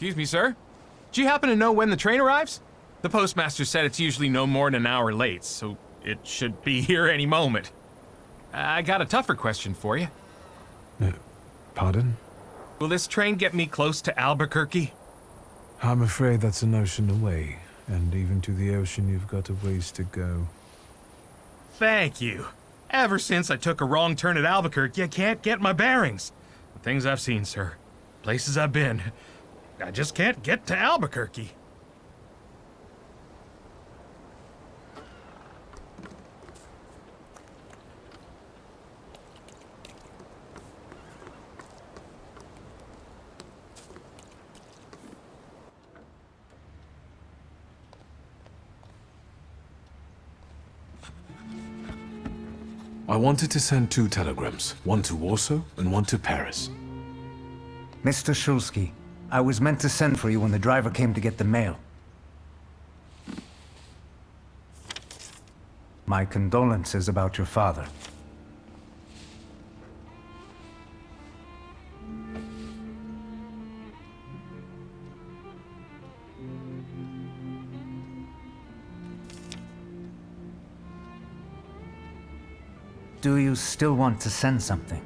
Excuse me, sir. Do you happen to know when the train arrives? The postmaster said it's usually no more than an hour late, so it should be here any moment. I got a tougher question for you. Pardon? Will this train get me close to Albuquerque? I'm afraid that's an ocean away, and even to the ocean you've got a ways to go. Thank you. Ever since I took a wrong turn at Albuquerque, I can't get my bearings. The things I've seen, sir. Places I've been. I just can't get to Albuquerque. I wanted to send 2 telegrams, one to Warsaw and one to Paris. Mr. Shulsky, I was meant to send for you when the driver came to get the mail. My condolences about your father. Do you still want to send something?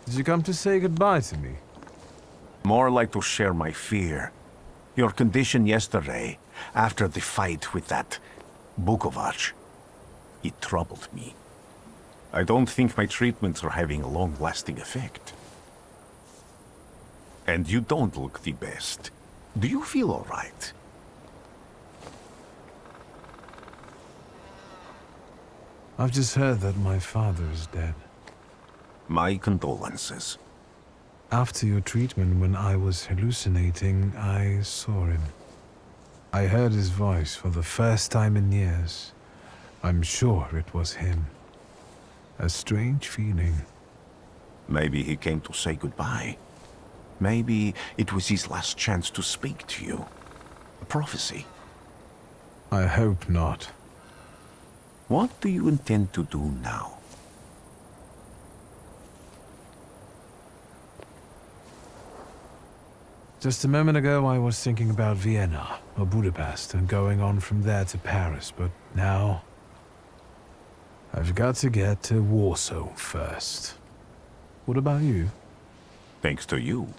Did you come to say goodbye to me? More like to share my fear. Your condition yesterday, after the fight with that Bukovac, it troubled me. I don't think my treatments are having a long-lasting effect. And you don't look the best. Do you feel all right? I've just heard that my father is dead. My condolences. After your treatment, when I was hallucinating, I saw him. I heard his voice for the first time in years. I'm sure it was him. A strange feeling. Maybe he came to say goodbye. Maybe it was his last chance to speak to you. A prophecy. I hope not. What do you intend to do now? Just a moment ago, I was thinking about Vienna or Budapest and going on from there to Paris, but now I've got to get to Warsaw first. What about you? Thanks to you,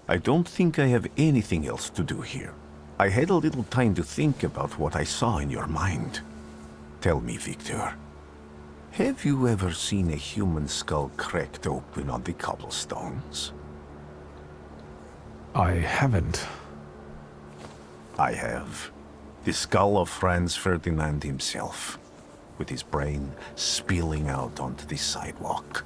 I don't think I have anything else to do here. I had a little time to think about what I saw in your mind. Tell me, Victor, have you ever seen a human skull cracked open on the cobblestones? I haven't. I have. The skull of Franz Ferdinand himself, with his brain spilling out onto the sidewalk.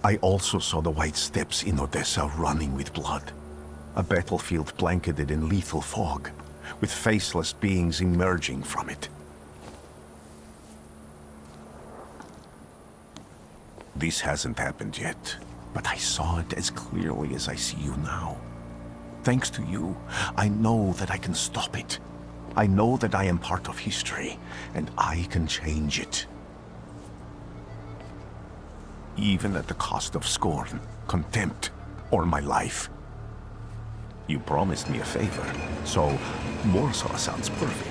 I also saw the white steps in Odessa running with blood. A battlefield blanketed in lethal fog, with faceless beings emerging from it. This hasn't happened yet, but I saw it as clearly as I see you now. Thanks to you, I know that I can stop it. I know that I am part of history, and I can change it. Even at the cost of scorn, contempt, or my life. You promised me a favor, so Warsaw sounds perfect.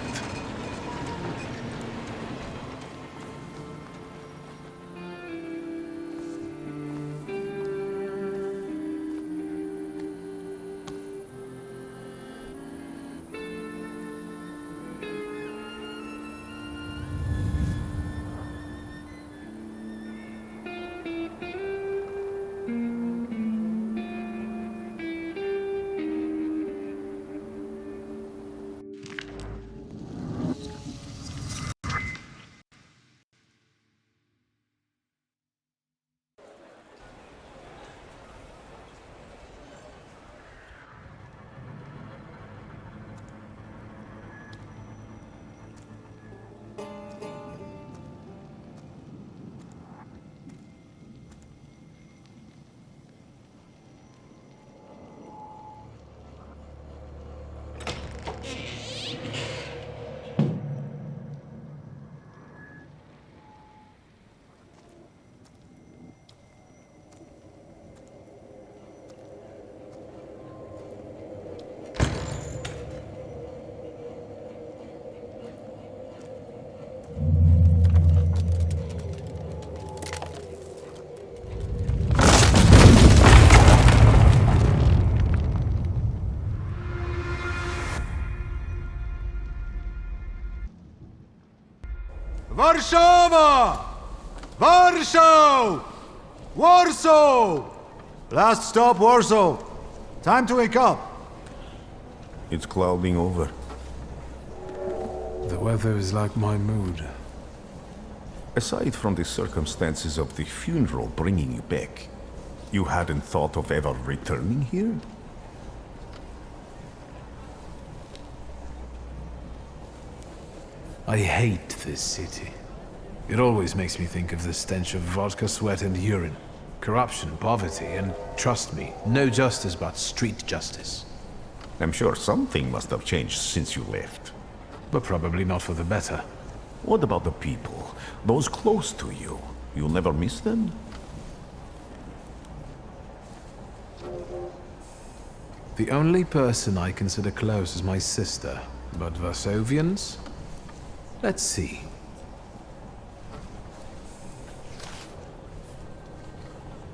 Warszawa! Warsaw! Warsaw! Last stop, Warsaw. Time to wake up. It's clouding over. The weather is like my mood. Aside from the circumstances of the funeral bringing you back, you hadn't thought of ever returning here? I hate this city. It always makes me think of the stench of vodka, sweat, and urine. Corruption, poverty, and trust me, no justice but street justice. I'm sure something must have changed since you left. But probably not for the better. What about the people? Those close to you? You'll never miss them? The only person I consider close is my sister. But Varsovians? Let's see.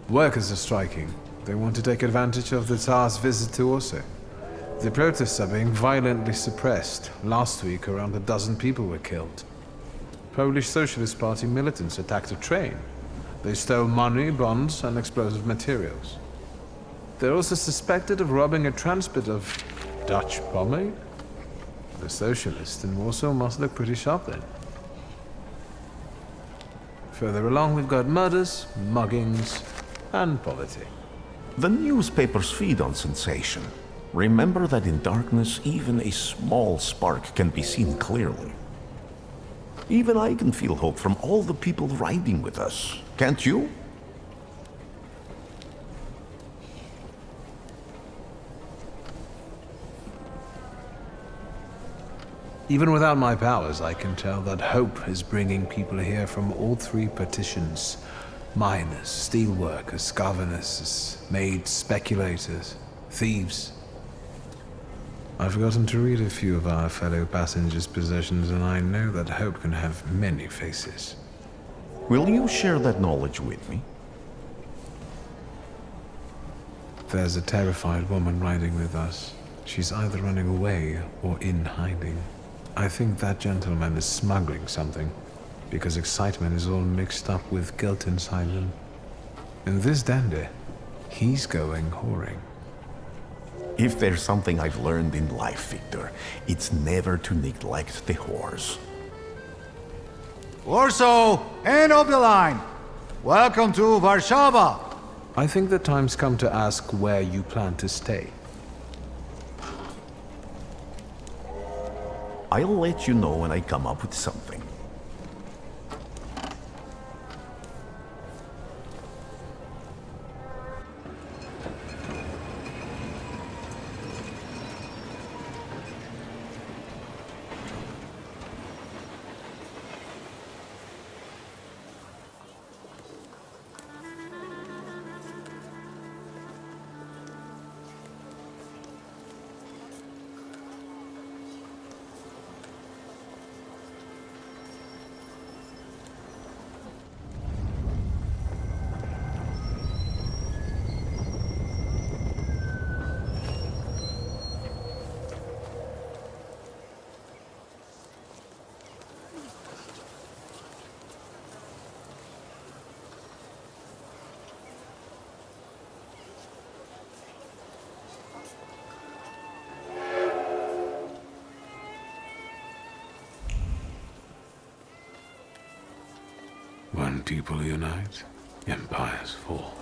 Workers are striking. They want to take advantage of the Tsar's visit to Warsaw. The protests are being violently suppressed. Last week, around a dozen people were killed. Polish Socialist Party militants attacked a train. They stole money, bonds, and explosive materials. They're also suspected of robbing a transport of Dutch pomade. The socialists in Warsaw must look pretty sharp then. Further along, we've got murders, muggings, and poverty. The newspapers feed on sensation. Remember that in darkness, even a small spark can be seen clearly. Even I can feel hope from all the people riding with us. Can't you? Even without my powers, I can tell that hope is bringing people here from all three partitions. Miners, steelworkers, governesses, maids, speculators, thieves. I've forgotten to read a few of our fellow passengers' possessions, and I know that hope can have many faces. Will you share that knowledge with me? There's a terrified woman riding with us. She's either running away or in hiding. I think that gentleman is smuggling something, because excitement is all mixed up with guilt inside him. And this dandy, he's going whoring. If there's something I've learned in life, Victor, it's never to neglect the whores. Warsaw, end of the line. Welcome to Warszawa. I think the time's come to ask where you plan to stay. I'll let you know when I come up with something. When people unite, empires fall.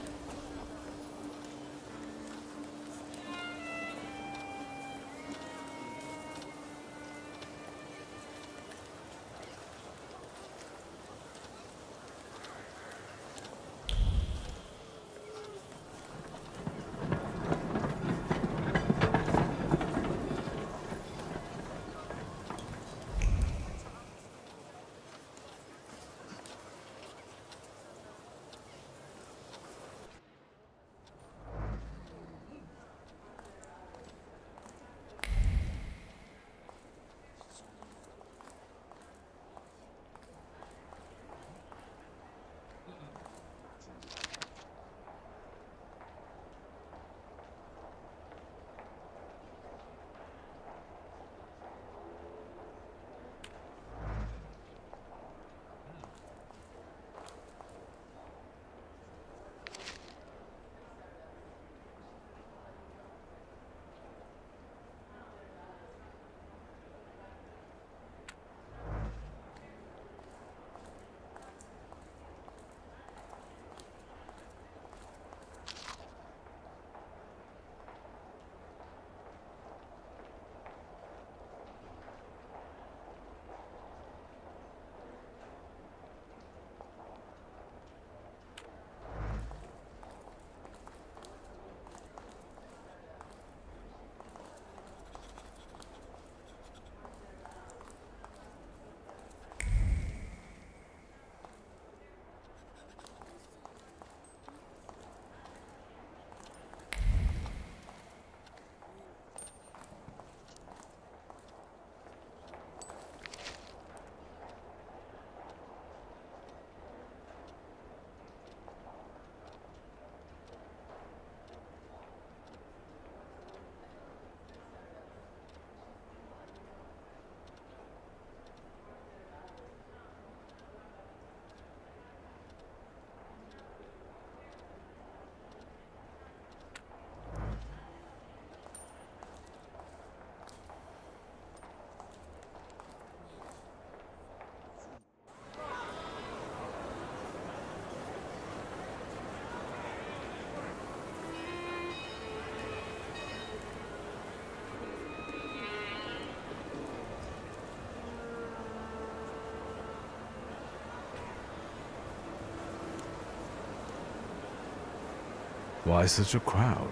Why such a crowd?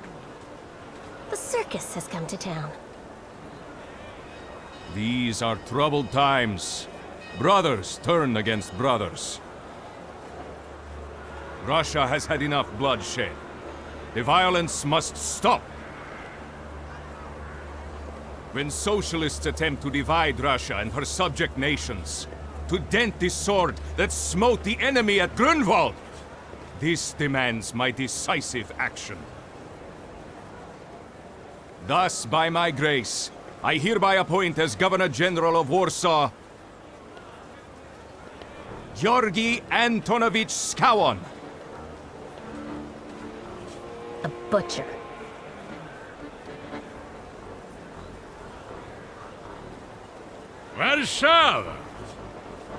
The circus has come to town. These are troubled times. Brothers turn against brothers. Russia has had enough bloodshed. The violence must stop. When socialists attempt to divide Russia and her subject nations, to dent the sword that smote the enemy at Grunwald, this demands my decisive action. Thus, by my grace, I hereby appoint as Governor General of Warsaw, Georgi Antonovich Skowon. A butcher. Warsaw!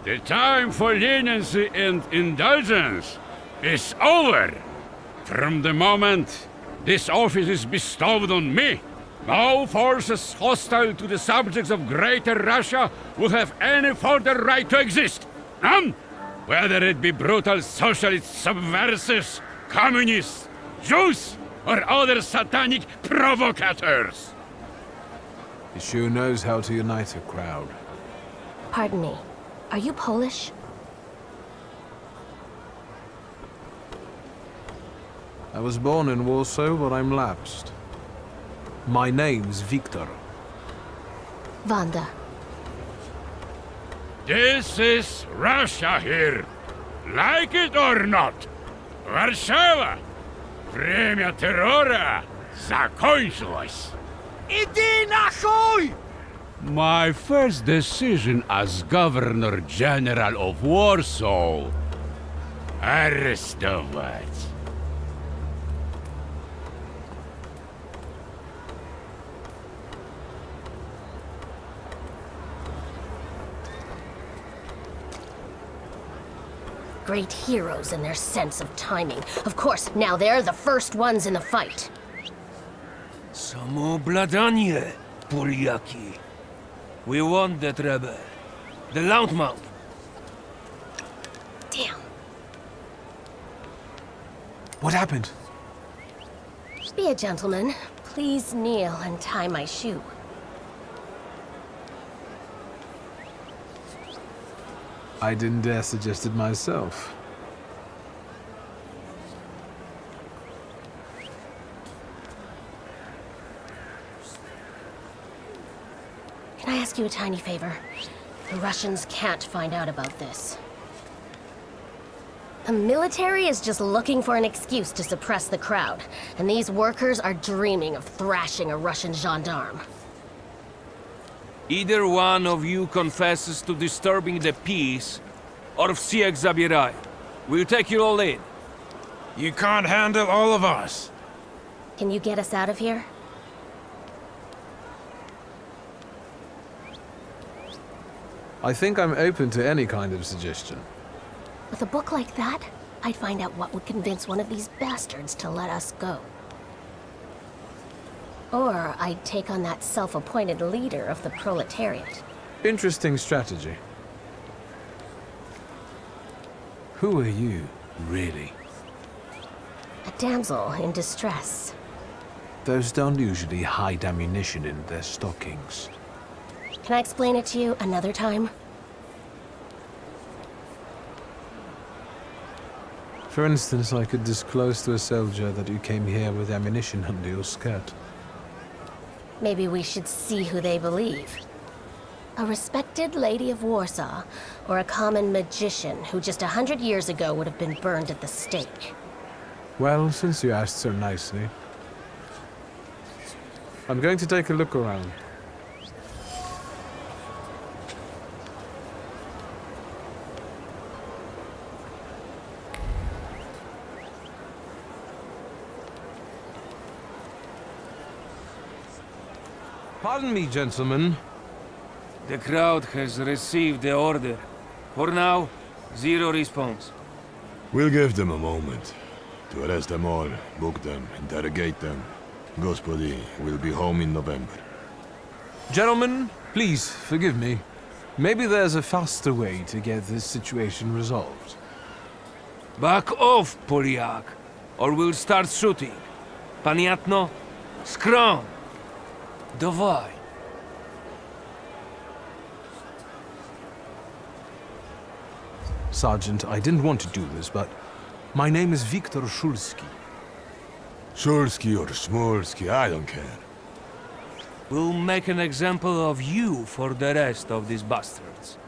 The time for leniency and indulgence is over. From the moment this office is bestowed on me, no forces hostile to the subjects of Greater Russia will have any further right to exist. None! Whether it be brutal socialist subversives, communists, Jews, or other satanic provocateurs. He sure knows how to unite a crowd. Pardon me. Are you Polish? I was born in Warsaw, but I'm lapsed. My name's Victor. Wanda. This is Russia here. Like it or not. Warszawa. Время террора закончилось. Иди нахуй! My first decision as Governor General of Warsaw. Arrestować. Great heroes in their sense of timing. Of course, now they're the first ones in the fight. Samoobladanie, Poliaki. We want that rebel. The Loudmouth. Damn. What happened? Be a gentleman. Please kneel and tie my shoe. I didn't dare suggest it myself. Can I ask you a tiny favor? The Russians can't find out about this. The military is just looking for an excuse to suppress the crowd, and these workers are dreaming of thrashing a Russian gendarme. Either one of you confesses to disturbing the peace, or всех забирай. We'll take you all in. You can't handle all of us. Can you get us out of here? I think I'm open to any kind of suggestion. With a book like that, I'd find out what would convince one of these bastards to let us go. Or I'd take on that self-appointed leader of the proletariat. Interesting strategy. Who are you, really? A damsel in distress. Those don't usually hide ammunition in their stockings. Can I explain it to you another time? For instance, I could disclose to a soldier that you came here with ammunition under your skirt. Maybe we should see who they believe. A respected lady of Warsaw, or a common magician who just 100 years ago would have been burned at the stake. Well, since you asked so nicely, I'm going to take a look around. Pardon me, gentlemen. The crowd has received the order. For now, zero response. We'll give them a moment. To arrest them all, book them, interrogate them. Gospodi will be home in November. Gentlemen, please forgive me. Maybe there's a faster way to get this situation resolved. Back off, Polyak. or we'll start shooting. Paniatno? Skron! Dawaj. Sergeant, I didn't want to do this, but my name is Viktor Szulski. Shulski or Smolski, I don't care. We'll make an example of you for the rest of these bastards.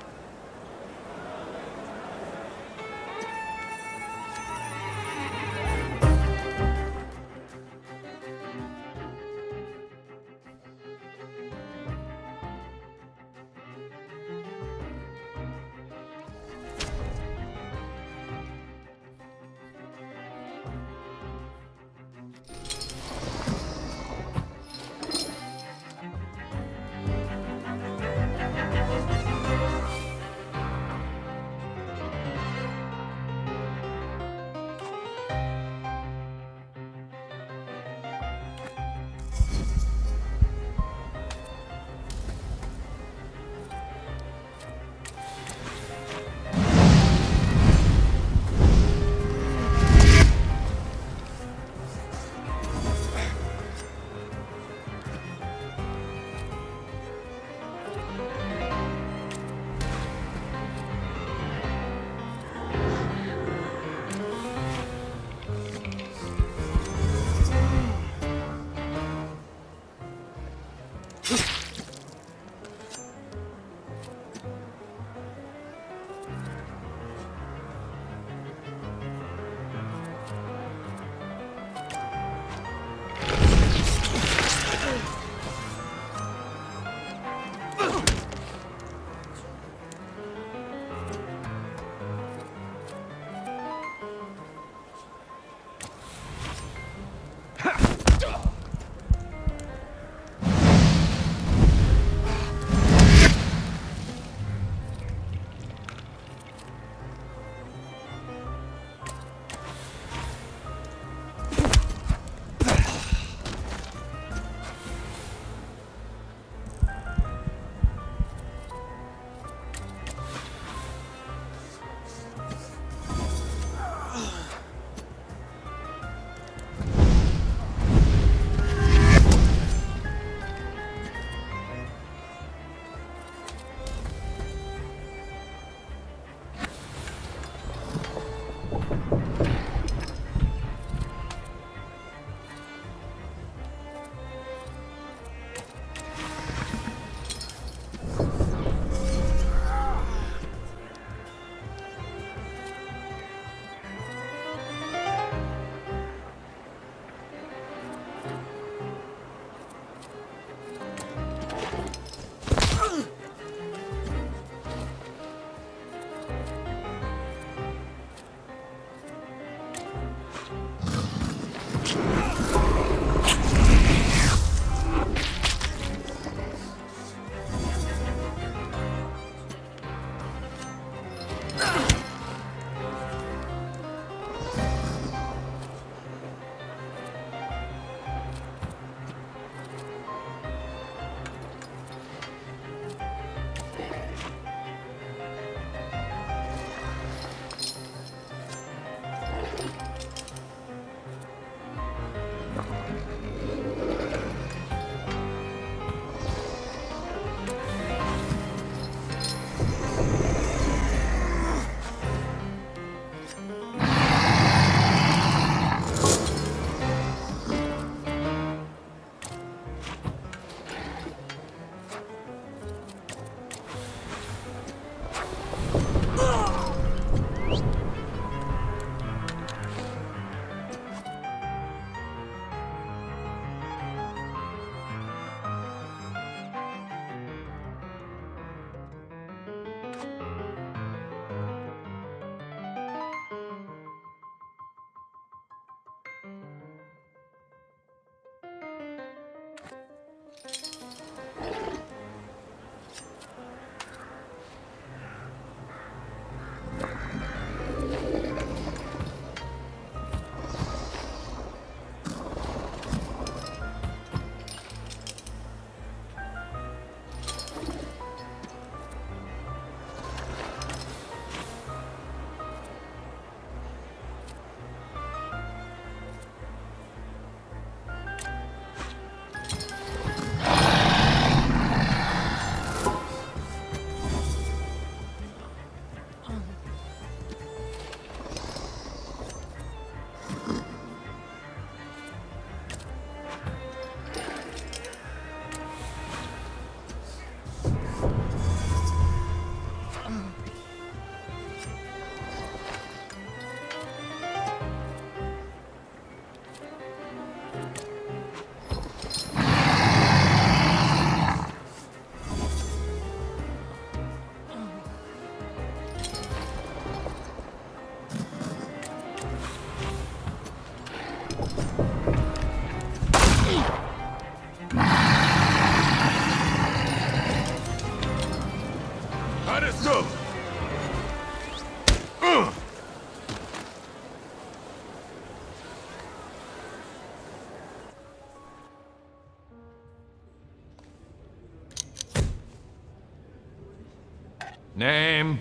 Name?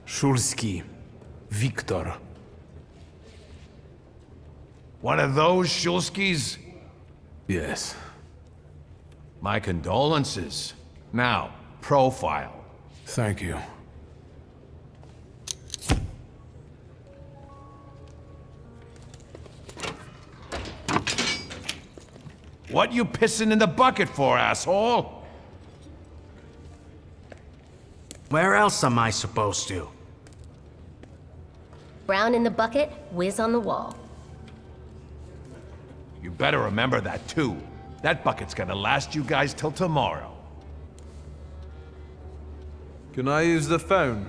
Szulski. Victor. One of those Shulskis? Yes. My condolences. Now, profile. Thank you. What you pissing in the bucket for, asshole? Where else am I supposed to? Brown in the bucket, whiz on the wall. You better remember that, too. That bucket's gonna last you guys till tomorrow. Can I use the phone?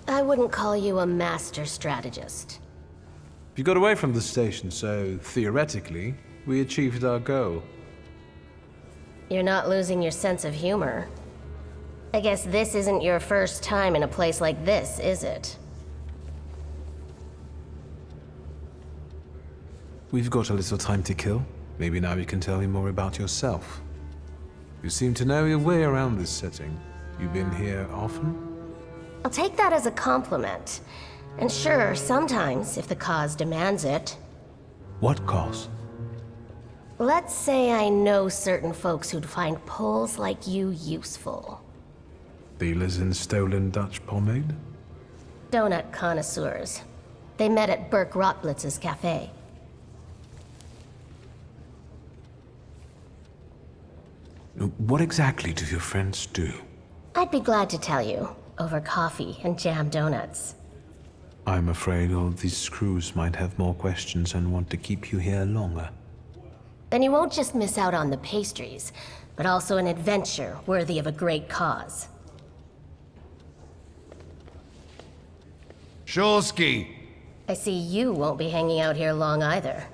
I wouldn't call you a master strategist. You got away from the station, so theoretically, we achieved our goal. You're not losing your sense of humor. I guess this isn't your first time in a place like this, is it? We've got a little time to kill. Maybe now you can tell me more about yourself. You seem to know your way around this setting. You been here often? I'll take that as a compliment. And sure, sometimes, if the cause demands it. What cause? Let's say I know certain folks who'd find poles like you useful. Dealers in stolen Dutch pomade? Donut connoisseurs. They met at Burke Rotblitz's cafe. What exactly do your friends do? I'd be glad to tell you, over coffee and jam donuts. I'm afraid all these screws might have more questions and want to keep you here longer. Then you won't just miss out on the pastries, but also an adventure worthy of a great cause. Shulski! I see you won't be hanging out here long either.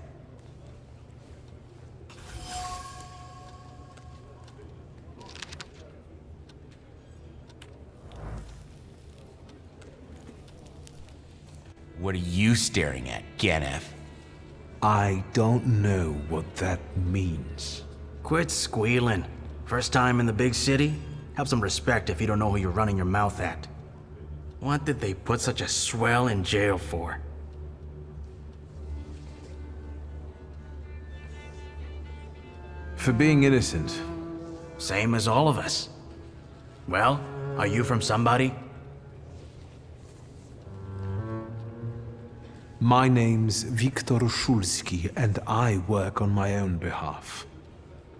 What are you staring at, Ganef? I don't know what that means. Quit squealing. First time in the big city? Have some respect if you don't know who you're running your mouth at. What did they put such a swell in jail for? For being innocent. Same as all of us. Well, are you from somebody? My name's Victor Szulski, and I work on my own behalf.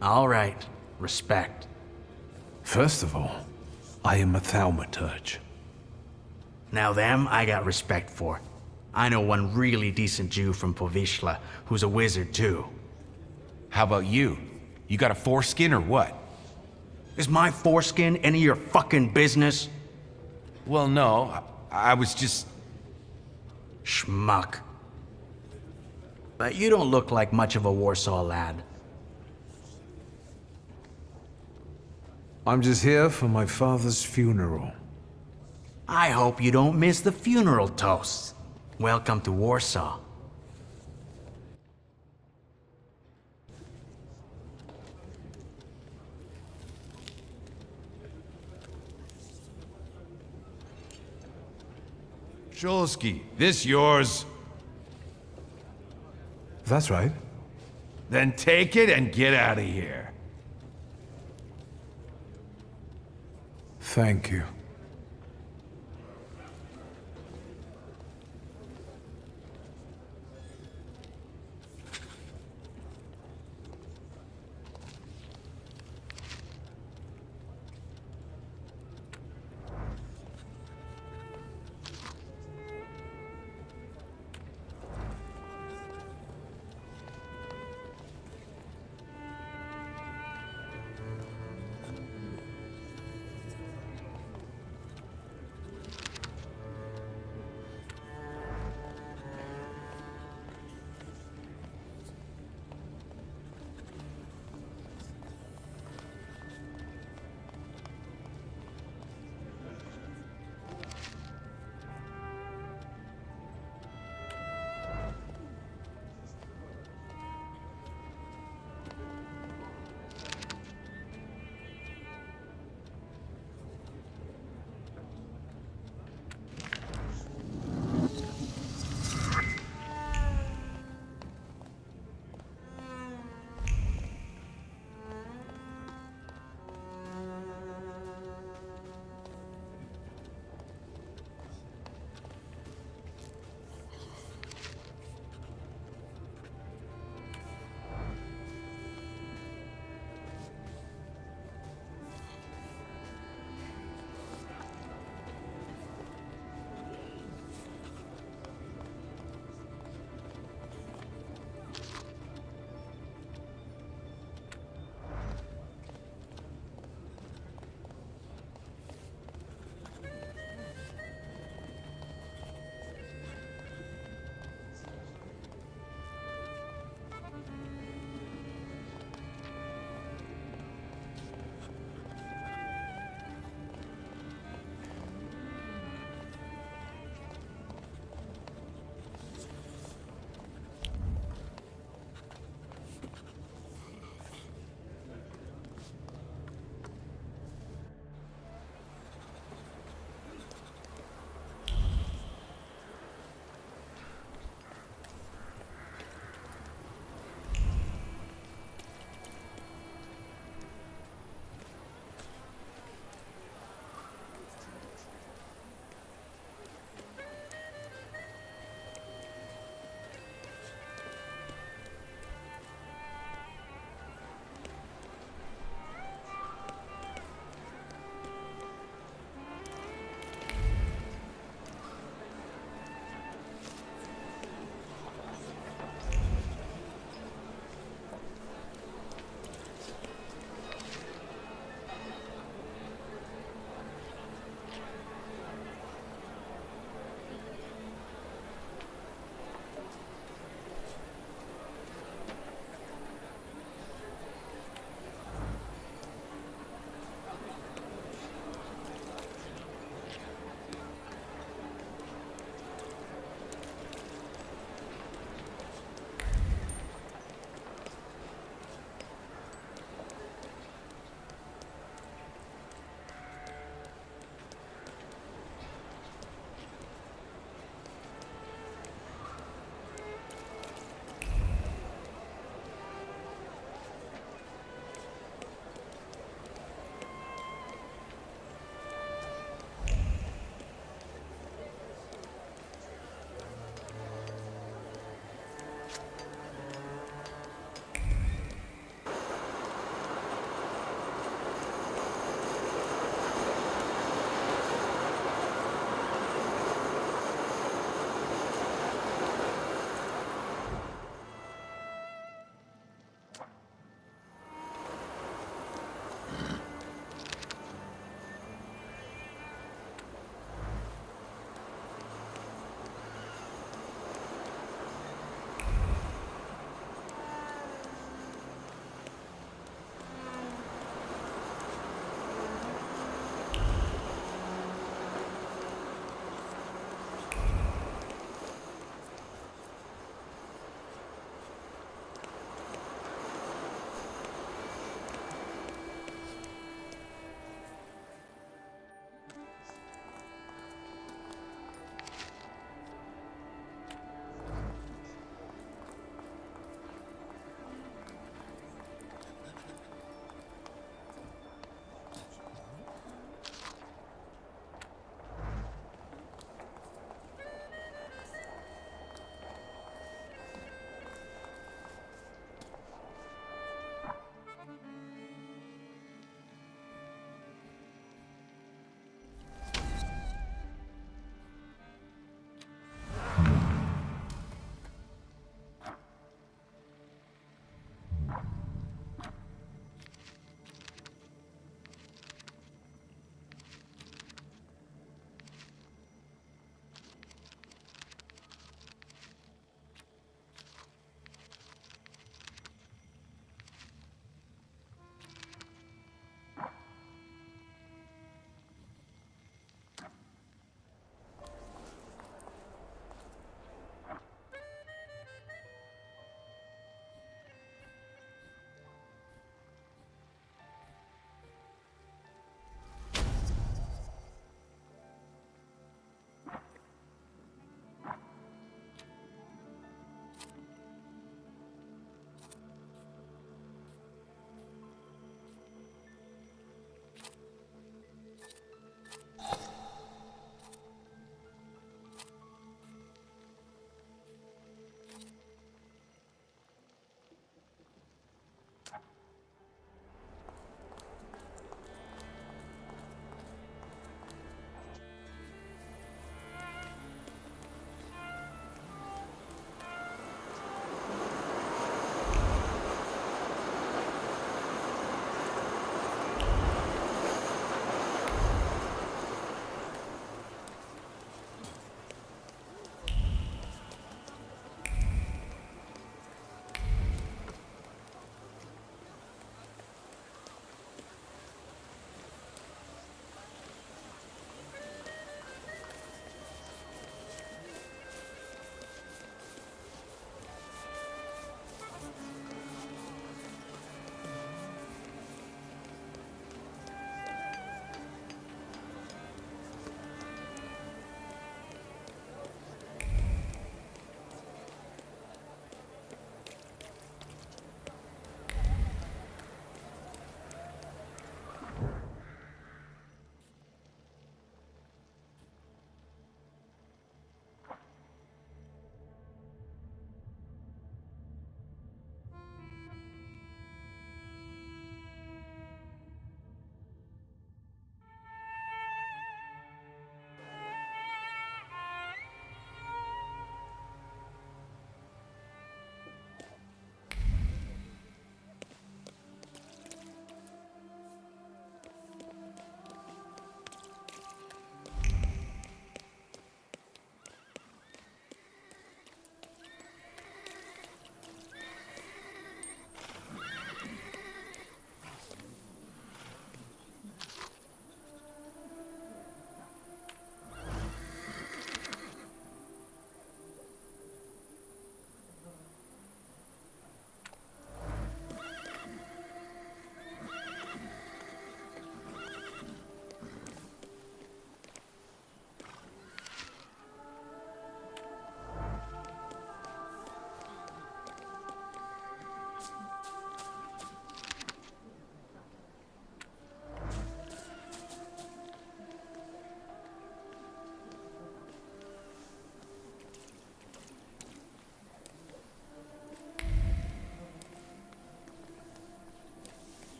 All right. Respect. First of all, I am a Thaumaturge. Now them, I got respect for. I know one really decent Jew from Povishla, who's a wizard too. How about you? You got a foreskin or what? Is my foreskin any of your fucking business? Well, no. I was just... Schmuck. But you don't look like much of a Warsaw lad. I'm just here for my father's funeral. I hope you don't miss the funeral toasts. Welcome to Warsaw. Shulski, this yours? That's right. Then take it and get out of here. Thank you.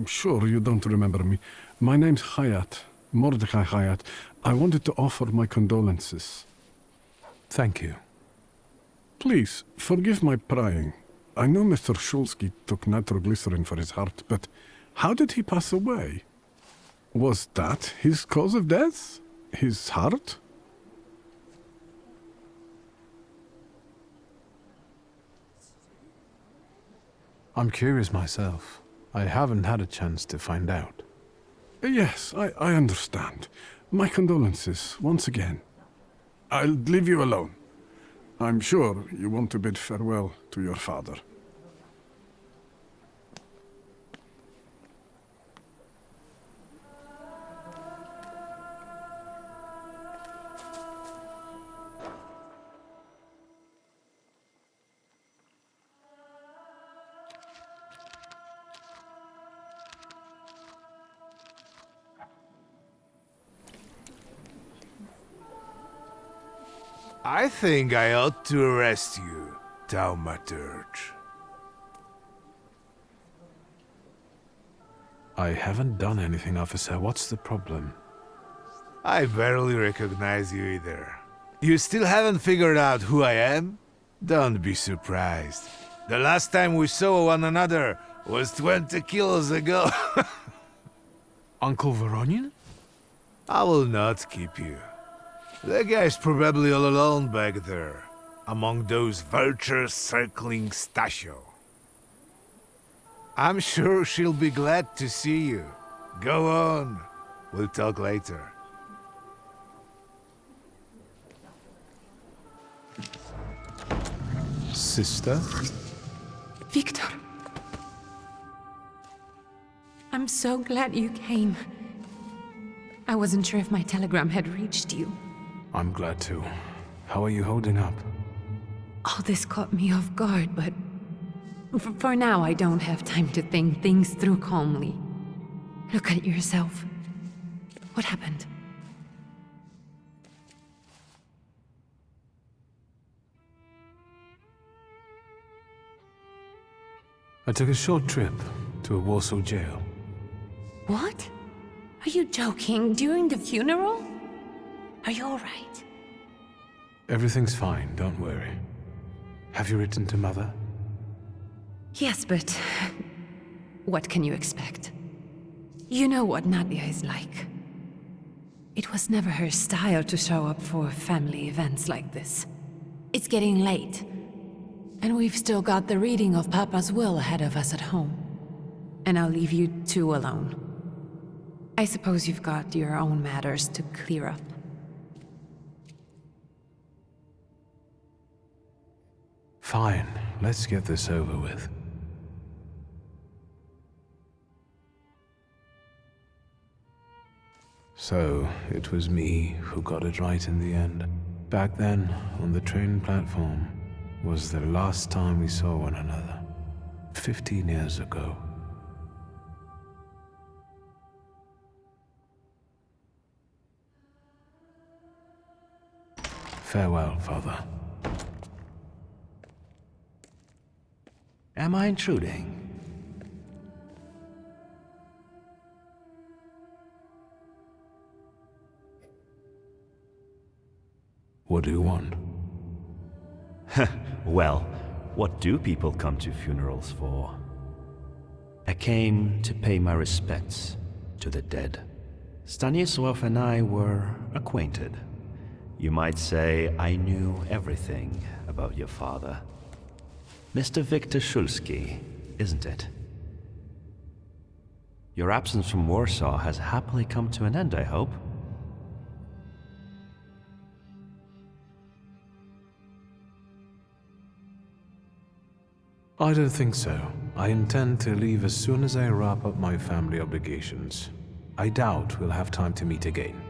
sure you don't remember me. My name's Hayat, Mordecai Hayat. I wanted to offer my condolences. Thank you. Please, forgive my prying. I know Mr. Shulsky took nitroglycerin for his heart, but how did he pass away? Was that his cause of death? His heart? I'm curious myself. I haven't had a chance to find out. Yes, I understand. My condolences, once again. I'll leave you alone. I'm sure you want to bid farewell to your father. I think I ought to arrest you, Thaumaturge. I haven't done anything, officer. What's the problem? I barely recognize you either. You still haven't figured out who I am? Don't be surprised. The last time we saw one another was 20 kilos ago. Uncle Voronian? I will not keep you. The guy's probably all alone back there, among those vultures circling Stasio. I'm sure she'll be glad to see you. Go on. We'll talk later. Sister? Victor! I'm so glad you came. I wasn't sure if my telegram had reached you. I'm glad to. How are you holding up? All this caught me off guard, but for now I don't have time to think things through calmly. Look at yourself. What happened? I took a short trip to a Warsaw jail. What? Are you joking? During the funeral? Are you all right? Everything's fine, don't worry. Have you written to Mother? Yes, but what can you expect? You know what Nadia is like. It was never her style to show up for family events like this. It's getting late, and we've still got the reading of Papa's will ahead of us at home. And I'll leave you two alone. I suppose you've got your own matters to clear up. Fine, let's get this over with. So, it was me who got it right in the end. Back then, on the train platform, was the last time we saw one another. 15 years ago. Farewell, Father. Am I intruding? What do you want? Well, what do people come to funerals for? I came to pay my respects to the dead. Stanisław and I were acquainted. You might say I knew everything about your father. Mr. Victor Shulsky, isn't it? Your absence from Warsaw has happily come to an end, I hope. I don't think so. I intend to leave as soon as I wrap up my family obligations. I doubt we'll have time to meet again.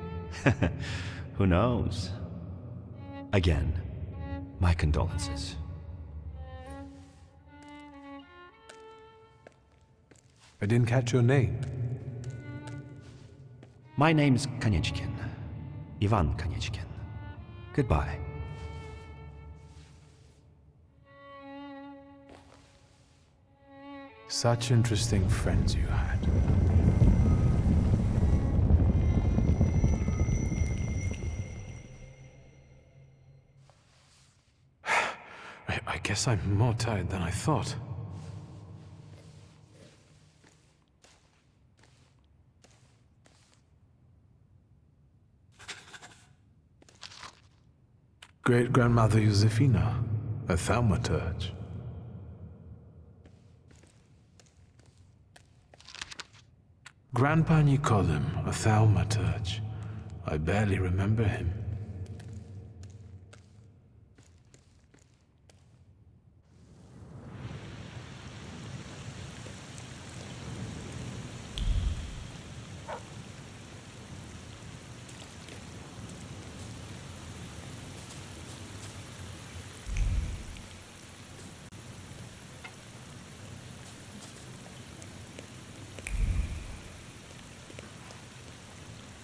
Who knows? Again, my condolences. I didn't catch your name. My name's Kanieczkin. Ivan Kanieczkin. Goodbye. Such interesting friends you had. I guess I'm more tired than I thought. Great-grandmother Josefina, a Thaumaturge. Grandpa Nikodem, a Thaumaturge. I barely remember him.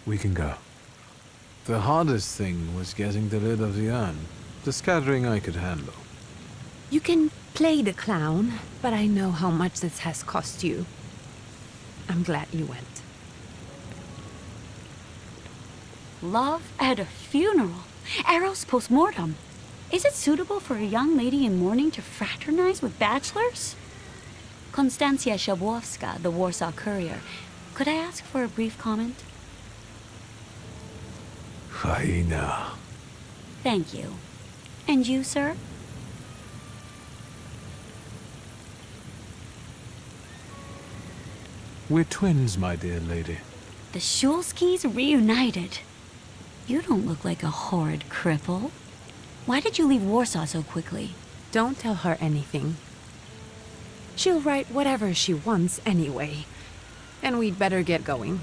We can go. The hardest thing was getting the lid of the urn. The scattering I could handle. You can play the clown, but I know how much this has cost you. I'm glad you went. Love at a funeral. Eros post-mortem. Is it suitable for a young lady in mourning to fraternize with bachelors? Konstancja Shabłowska, the Warsaw Courier. Could I ask for a brief comment? Hyena. Thank you. And you, sir? We're twins, my dear lady. The Shulskis reunited. You don't look like a horrid cripple. Why did you leave Warsaw so quickly? Don't tell her anything. She'll write whatever she wants anyway. And we'd better get going.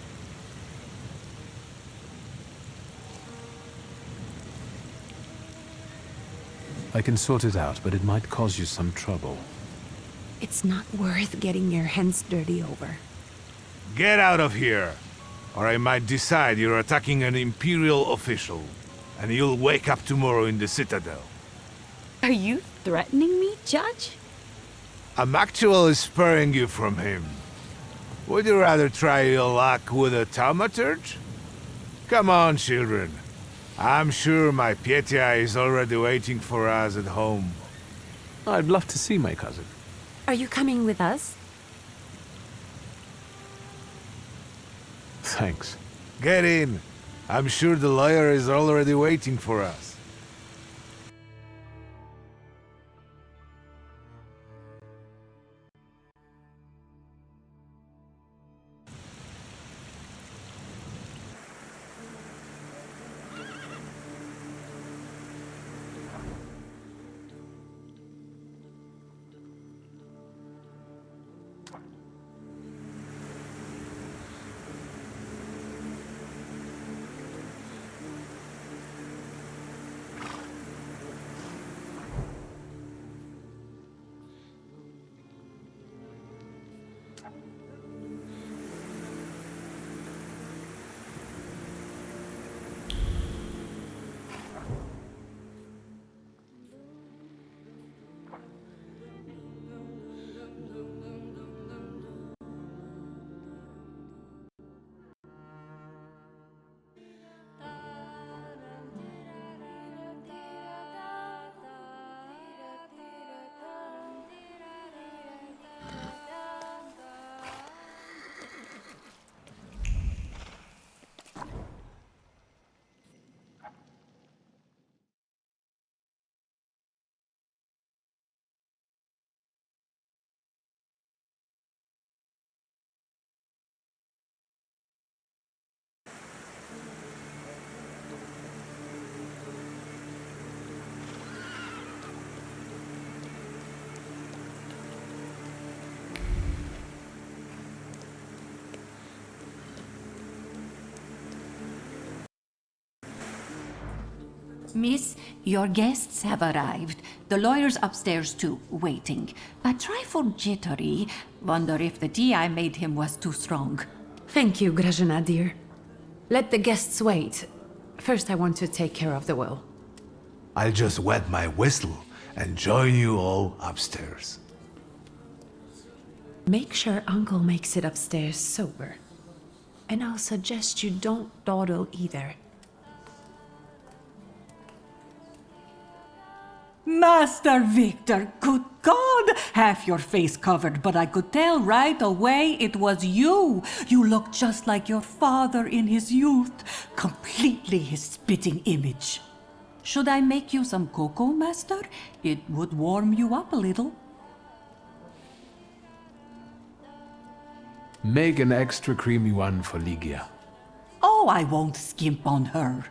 I can sort it out, but it might cause you some trouble. It's not worth getting your hands dirty over. Get out of here! Or I might decide you're attacking an Imperial official, and you'll wake up tomorrow in the Citadel. Are you threatening me, Judge? I'm actually sparing you from him. Would you rather try your luck with a Thaumaturge? Come on, children. I'm sure my Pietia is already waiting for us at home. I'd love to see my cousin. Are you coming with us? Thanks. Get in. I'm sure the lawyer is already waiting for us. Miss, your guests have arrived. The lawyer's upstairs too, waiting. A trifle jittery. Wonder if the tea I made him was too strong. Thank you, Grażyna dear. Let the guests wait. First, I want to take care of the will. I'll just wet my whistle and join you all upstairs. Make sure Uncle makes it upstairs sober. And I'll suggest you don't dawdle either. Master Victor, good God! Half your face covered, but I could tell right away it was you. You look just like your father in his youth. Completely his spitting image. Should I make you some cocoa, Master? It would warm you up a little. Make an extra creamy one for Ligia. Oh, I won't skimp on her.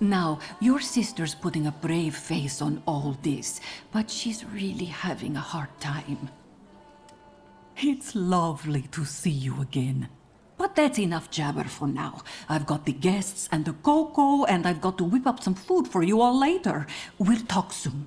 Now, your sister's putting a brave face on all this, but she's really having a hard time. It's lovely to see you again. But that's enough jabber for now. I've got the guests and the cocoa, and I've got to whip up some food for you all later. We'll talk soon.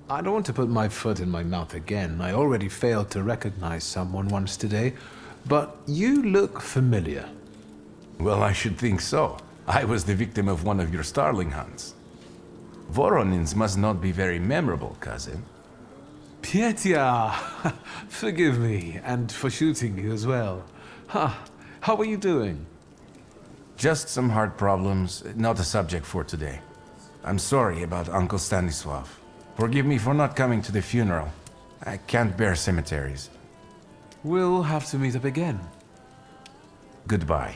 I don't want to put my foot in my mouth again. I already failed to recognize someone once today, but you look familiar. Well, I should think so. I was the victim of one of your starling hunts. Voronins must not be very memorable, cousin. Pietia! Forgive me, and for shooting you as well. How are you doing? Just some heart problems, not a subject for today. I'm sorry about Uncle Stanislav. Forgive me for not coming to the funeral. I can't bear cemeteries. We'll have to meet up again. Goodbye.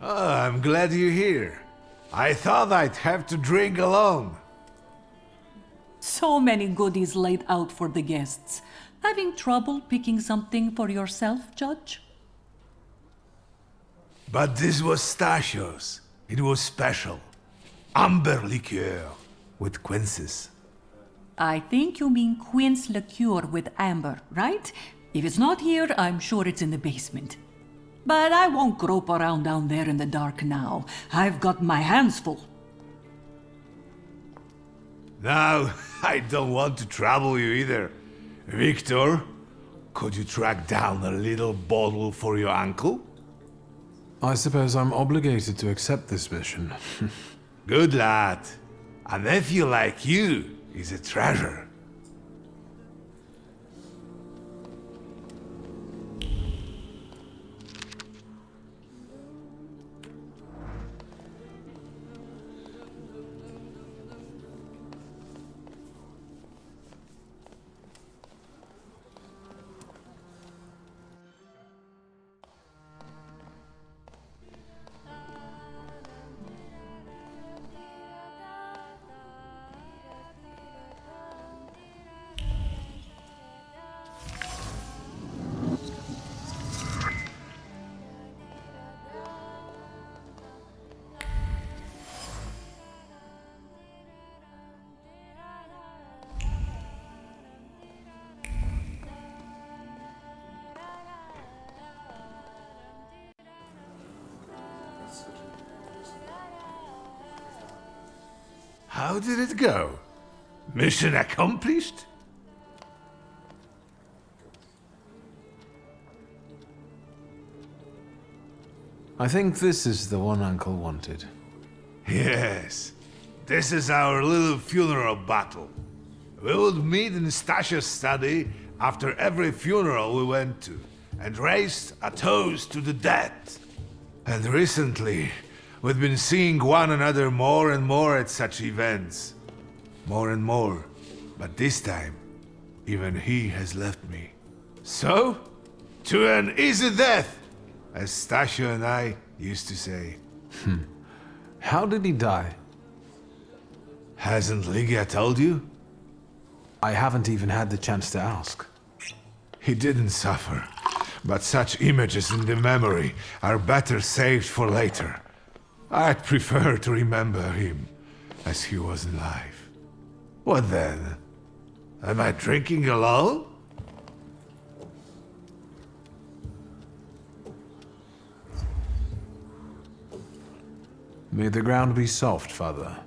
Oh, I'm glad you're here. I thought I'd have to drink alone. So many goodies laid out for the guests. Having trouble picking something for yourself, Judge? But this was Stasios. It was special. Amber liqueur with quinces. I think you mean quince liqueur with amber, right? If it's not here, I'm sure it's in the basement. But I won't grope around down there in the dark now. I've got my hands full. Now, I don't want to trouble you either. Victor, could you track down a little bottle for your uncle? I suppose I'm obligated to accept this mission. Good lad. A nephew like you is a treasure. How did it go? Mission accomplished? I think this is the one Uncle wanted. Yes. This is our little funeral battle. We would meet in Stasha's study after every funeral we went to, and raised a toast to the dead. And recently, we've been seeing one another more and more at such events. More and more. But this time, even he has left me. So, to an easy death, as Stasha and I used to say. How did he die? Hasn't Lygia told you? I haven't even had the chance to ask. He didn't suffer, but such images in the memory are better saved for later. I'd prefer to remember him as he was alive. What then? Am I drinking alone? May the ground be soft, Father.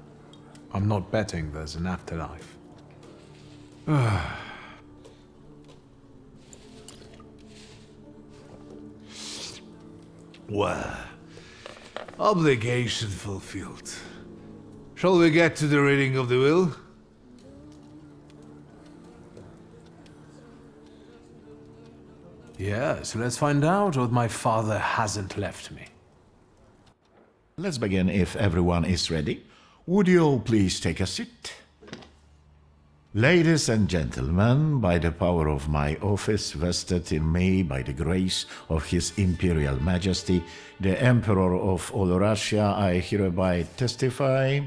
I'm not betting there's an afterlife. Well, obligation fulfilled. Shall we get to the reading of the will? Yes, let's find out what my father hasn't left me. Let's begin if everyone is ready. Would you all please take a seat? Ladies and gentlemen, by the power of my office vested in me by the grace of His Imperial Majesty, the Emperor of all Russia, I hereby testify.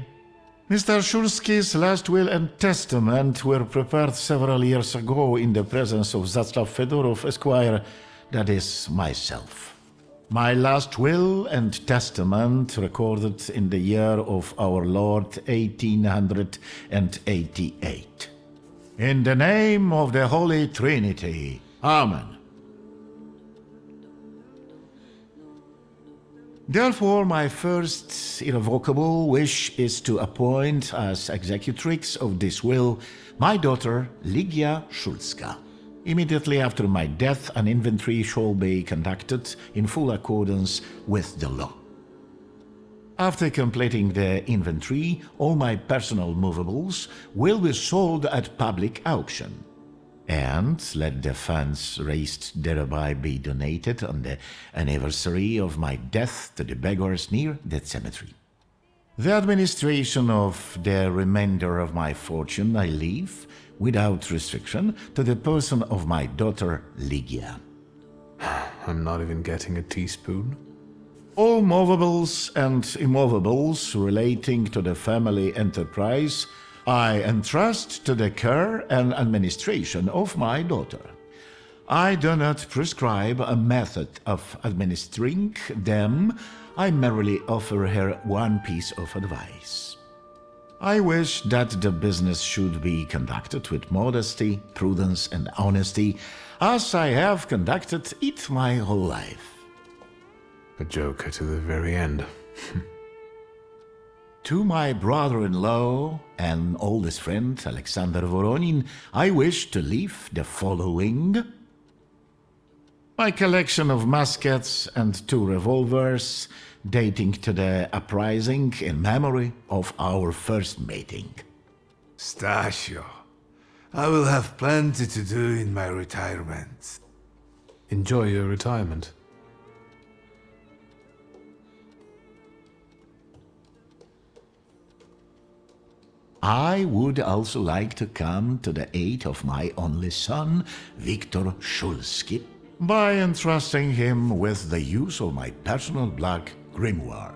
Mr. Shulski's last will and testament were prepared several years ago in the presence of Zaslav Fedorov, Esquire, that is, myself. My last will and testament recorded in the year of our Lord 1888. In the name of the Holy Trinity. Amen. Therefore, my first irrevocable wish is to appoint as executrix of this will my daughter Lygia Szulska. Immediately after my death, an inventory shall be conducted in full accordance with the law. After completing the inventory, all my personal movables will be sold at public auction. And let the funds raised thereby be donated on the anniversary of my death to the beggars near that cemetery. The administration of the remainder of my fortune I leave, without restriction, to the person of my daughter Lygia. I'm not even getting a teaspoon. All movables and immovables relating to the family enterprise I entrust to the care and administration of my daughter. I do not prescribe a method of administering them. I merely offer her one piece of advice. I wish that the business should be conducted with modesty, prudence, and honesty, as I have conducted it my whole life. A joker to the very end. To my brother-in-law and oldest friend, Alexander Voronin, I wish to leave the following: my collection of muskets and 2 revolvers, dating to the uprising in memory of our first meeting. Stasio, I will have plenty to do in my retirement. Enjoy your retirement. I would also like to come to the aid of my only son, Viktor Szulski, by entrusting him with the use of my personal black grimoire,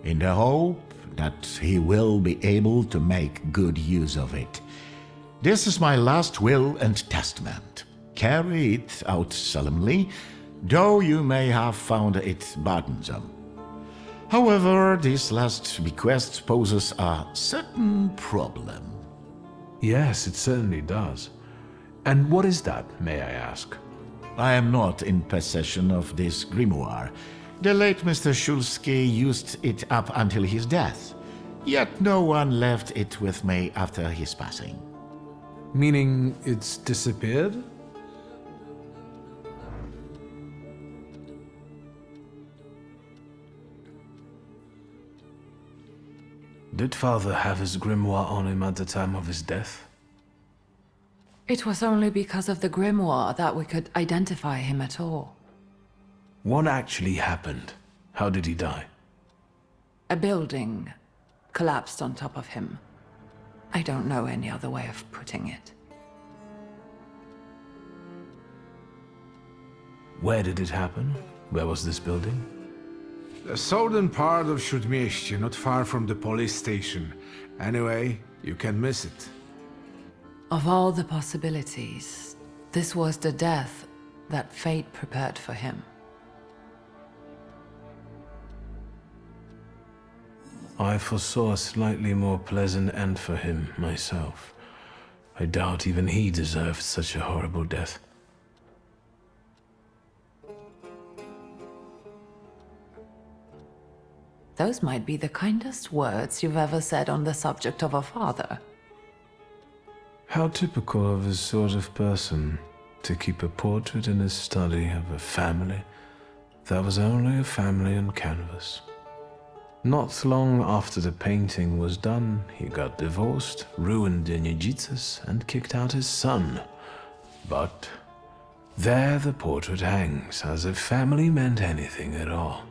in the hope that he will be able to make good use of it. This is my last will and testament. Carry it out solemnly, though you may have found it burdensome. However, this last bequest poses a certain problem. Yes, it certainly does. And what is that, may I ask? I am not in possession of this grimoire. The late Mr. Szulski used it up until his death, yet no one left it with me after his passing. Meaning it's disappeared? Did Father have his grimoire on him at the time of his death? It was only because of the grimoire that we could identify him at all. What actually happened? How did he die? A building collapsed on top of him. I don't know any other way of putting it. Where did it happen? Where was this building? The southern part of Śródmieście, not far from the police station. Anyway, you can miss it. Of all the possibilities, this was the death that fate prepared for him. I foresaw a slightly more pleasant end for him, myself. I doubt even he deserved such a horrible death. Those might be the kindest words you've ever said on the subject of a father. How typical of his sort of person, to keep a portrait in his study of a family that was only a family on canvas. Not long after the painting was done, he got divorced, ruined the Nijitas, and kicked out his son. But there the portrait hangs, as if family meant anything at all.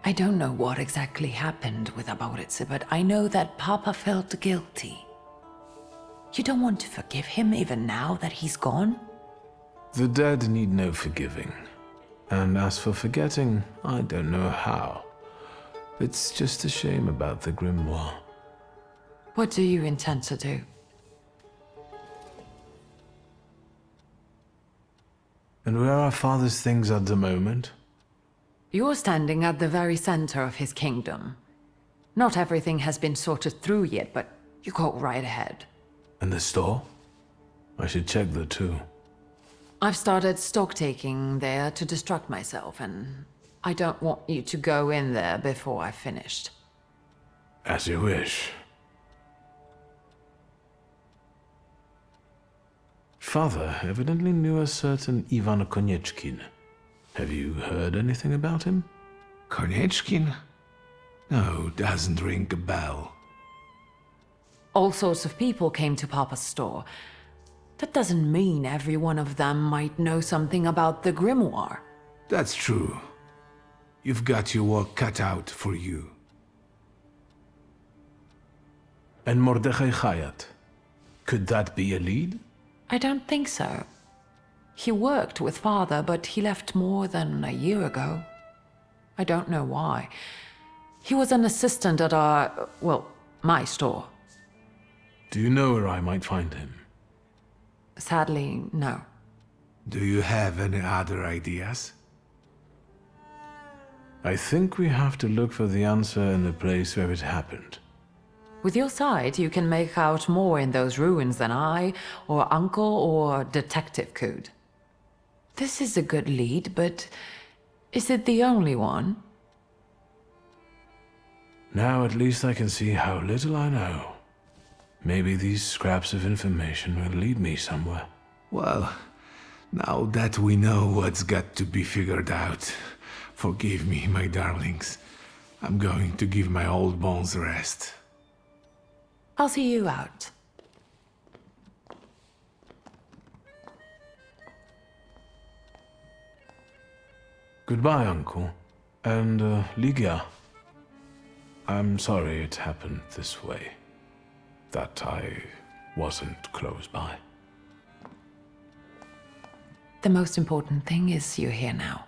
I don't know what exactly happened with Aboritse, but I know that Papa felt guilty. You don't want to forgive him even now that he's gone? The dead need no forgiving. And as for forgetting, I don't know how. It's just a shame about the grimoire. What do you intend to do? And where are Father's things at the moment? You're standing at the very center of his kingdom. Not everything has been sorted through yet, but you go right ahead. And the store? I should check there too. I've started stock-taking there to distract myself, and I don't want you to go in there before I've finished. As you wish. Father evidently knew a certain Ivan Konieczkin. Have you heard anything about him? Konieczkin? No, doesn't ring a bell. All sorts of people came to Papa's store. That doesn't mean every one of them might know something about the grimoire. That's true. You've got your work cut out for you. And Mordechai Chayat? Could that be a lead? I don't think so. He worked with Father, but he left more than a year ago. I don't know why. He was an assistant at my store. Do you know where I might find him? Sadly, no. Do you have any other ideas? I think we have to look for the answer in the place where it happened. With your sight, you can make out more in those ruins than I, or Uncle, or Detective could. This is a good lead, but is it the only one? Now at least I can see how little I know. Maybe these scraps of information will lead me somewhere. Well, now that we know what's got to be figured out, forgive me, my darlings. I'm going to give my old bones a rest. I'll see you out. Goodbye, Uncle. And, Ligia. I'm sorry it happened this way. That I wasn't close by. The most important thing is you're here now.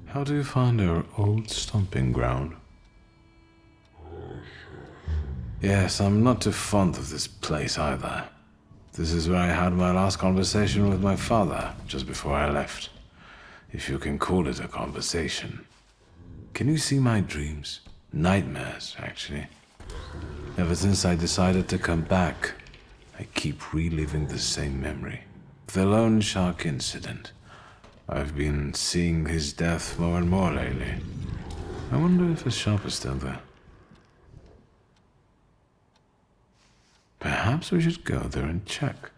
How do you find our old stomping ground? Yes, I'm not too fond of this place either. This is where I had my last conversation with my father, just before I left. If you can call it a conversation. Can you see my dreams? Nightmares, actually. Ever since I decided to come back, I keep reliving the same memory. The loan shark incident. I've been seeing his death more and more lately. I wonder if his shop is still there. Perhaps we should go there and check.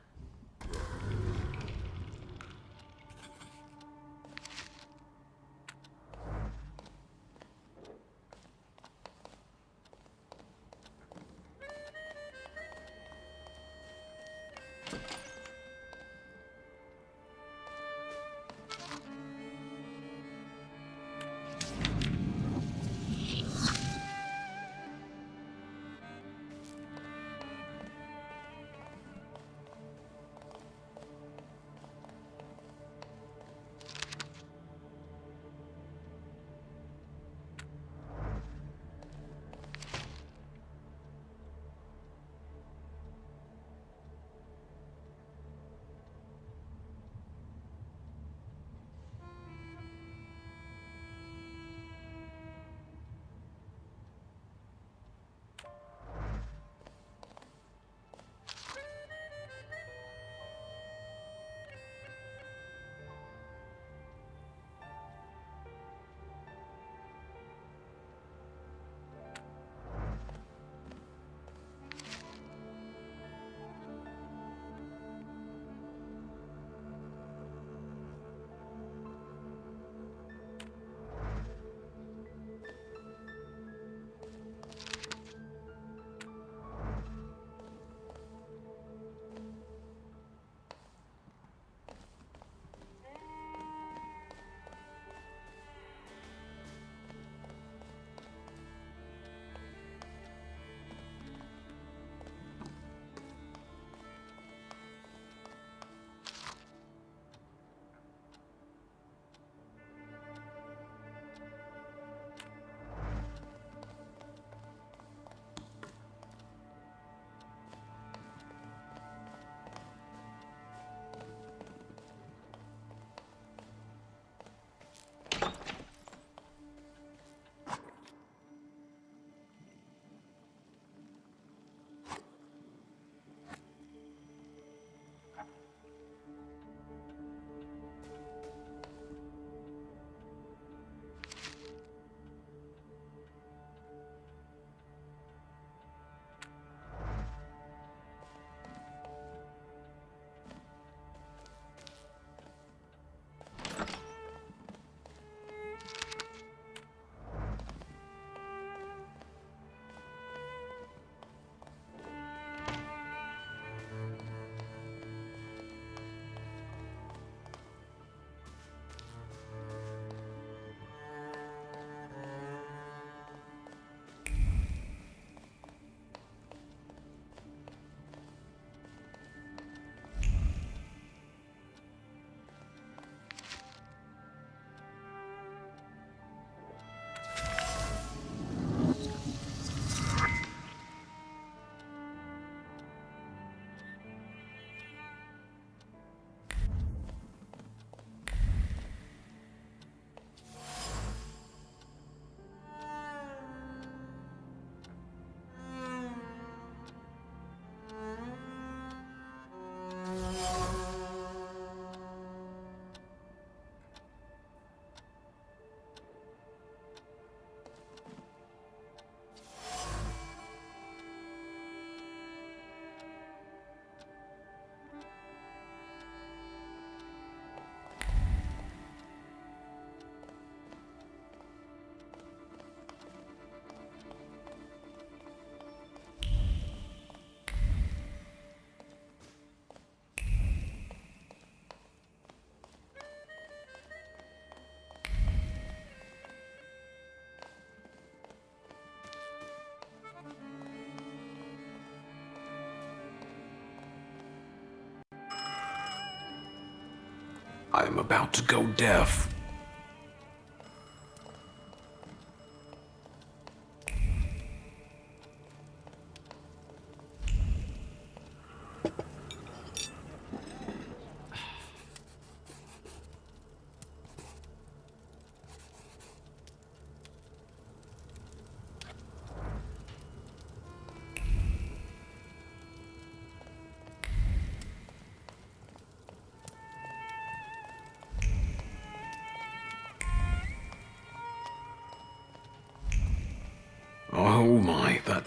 I am about to go deaf.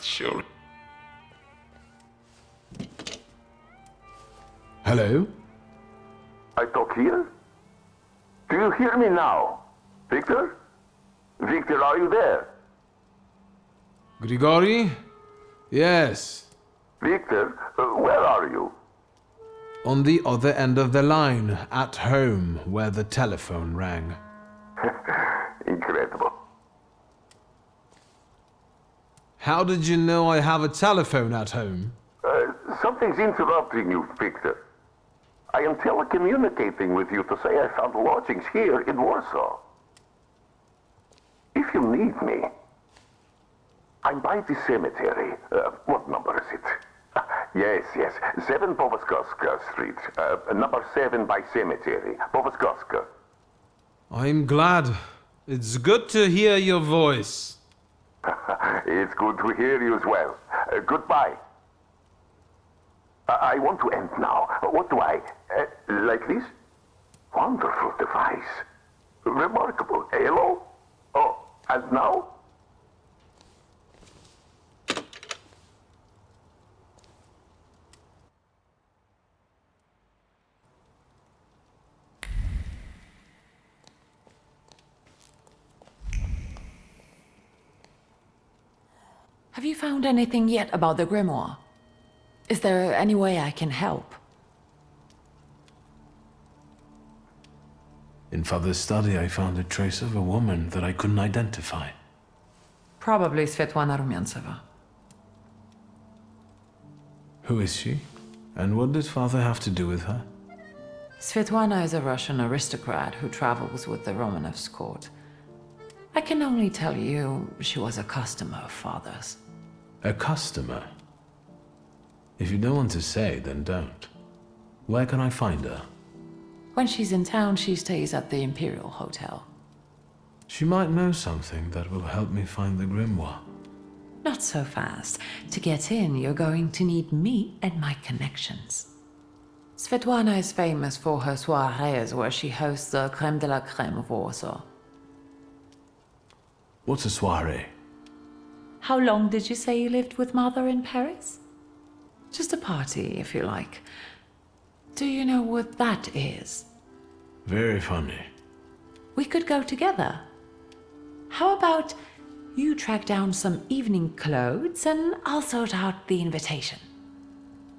sure. Hello? I talk here? Do you hear me now? Victor? Victor, are you there? Grigori? Yes. Victor, where are you? On the other end of the line, at home, where the telephone rang. Incredible. How did you know I have a telephone at home? Something's interrupting you, Victor. I am telecommunicating with you to say I found lodgings here in Warsaw. If you need me, I'm by the cemetery. What number is it? Yes, 7 Powaskowska Street. Number 7 by cemetery. Powaskowska. I'm glad. It's good to hear your voice. It's good to hear you as well. Goodbye. I want to end now. What do I... like this? Wonderful device. Remarkable. Hello? Oh, and now? Have you found anything yet about the grimoire? Is there any way I can help? In Father's study, I found a trace of a woman that I couldn't identify. Probably Svetlana Rumiantseva. Who is she? And what did Father have to do with her? Svetlana is a Russian aristocrat who travels with the Romanovs' court. I can only tell you she was a customer of Father's. A customer? If you don't want to say, then don't. Where can I find her? When she's in town, she stays at the Imperial Hotel. She might know something that will help me find the grimoire. Not so fast. To get in, you're going to need me and my connections. Svetlana is famous for her soirees where she hosts the crème de la crème of Warsaw. What's a soiree? How long did you say you lived with Mother in Paris? Just a party, if you like. Do you know what that is? Very funny. We could go together. How about you track down some evening clothes and I'll sort out the invitation.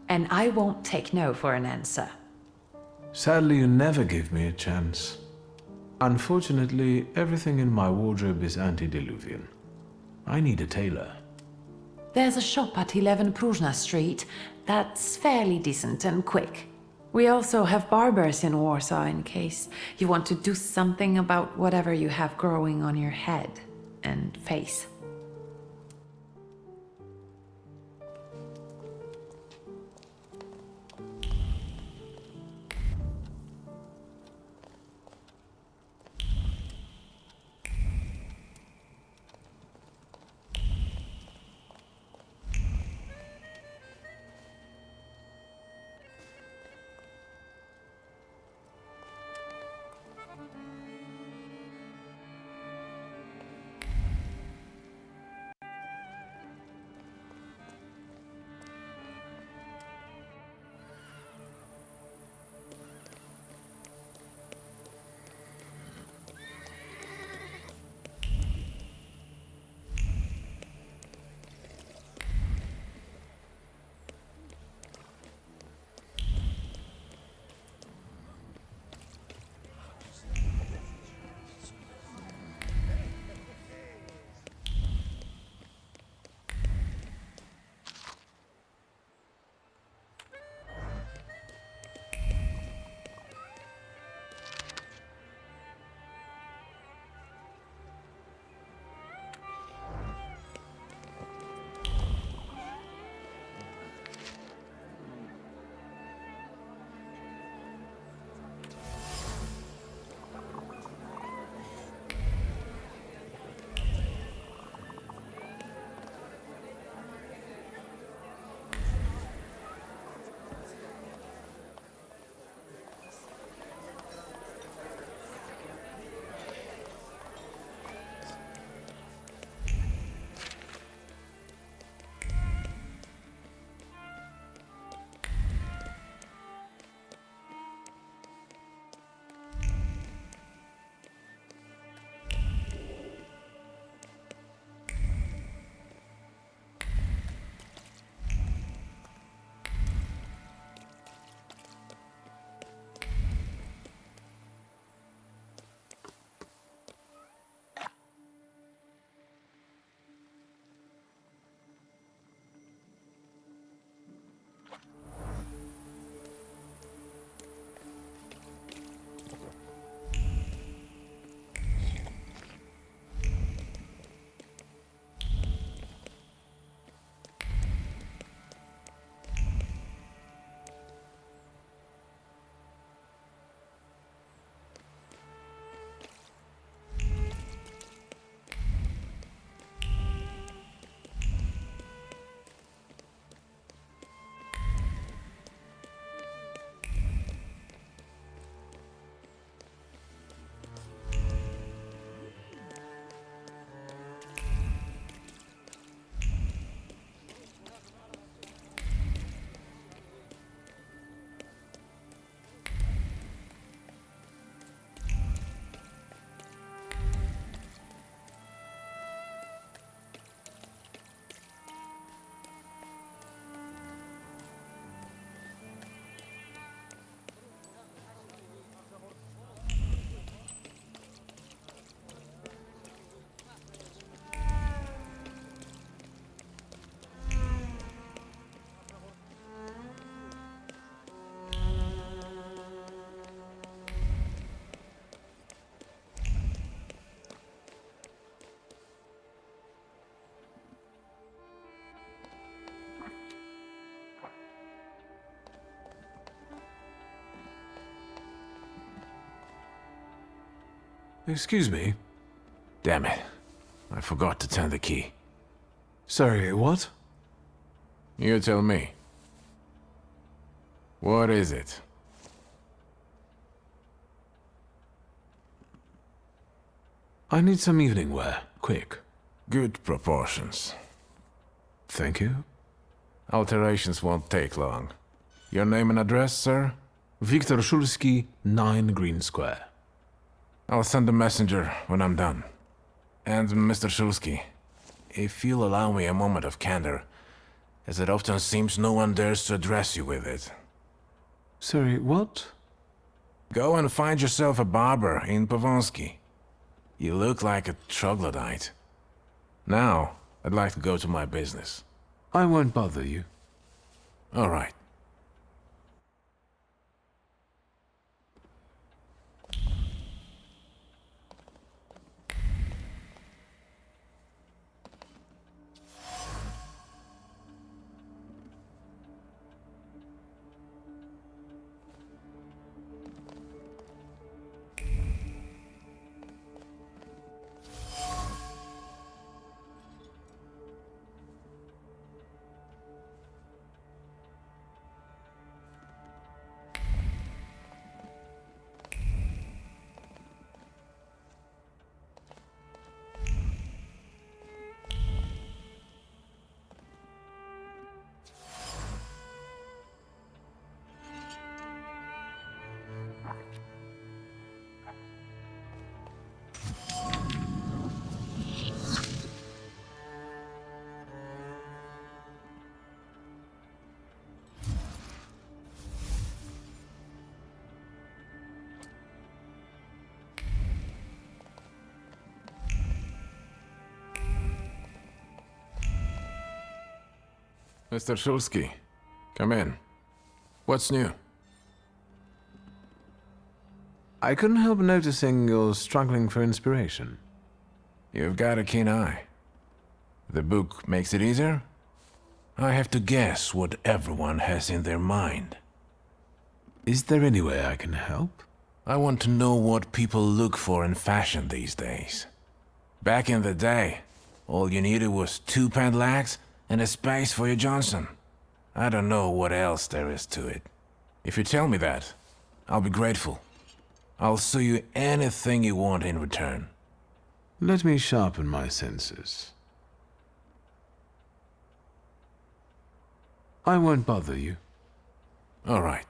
And I won't take no for an answer. Sadly, you never give me a chance. Unfortunately, everything in my wardrobe is antediluvian. I need a tailor. There's a shop at 11 Pruzhna Street that's fairly decent and quick. We also have barbers in Warsaw in case you want to do something about whatever you have growing on your head and face. Excuse me? Damn it. I forgot to turn the key. Sorry, what? You tell me. What is it? I need some evening wear, quick. Good proportions. Thank you. Alterations won't take long. Your name and address, sir? Viktor Shulsky, 9 Green Square. I'll send a messenger when I'm done. And Mr. Shulsky, if you'll allow me a moment of candor, as it often seems no one dares to address you with it. Sorry, what? Go and find yourself a barber in Pavonsky. You look like a troglodyte. Now, I'd like to go to my business. I won't bother you. All right. Mr. Shulsky, come in. What's new? I couldn't help noticing you're struggling for inspiration. You've got a keen eye. The book makes it easier? I have to guess what everyone has in their mind. Is there any way I can help? I want to know what people look for in fashion these days. Back in the day, all you needed was 2 pant-legs and a space for your Johnson. I don't know what else there is to it. If you tell me that, I'll be grateful. I'll sew you anything you want in return. Let me sharpen my senses. I won't bother you. All right.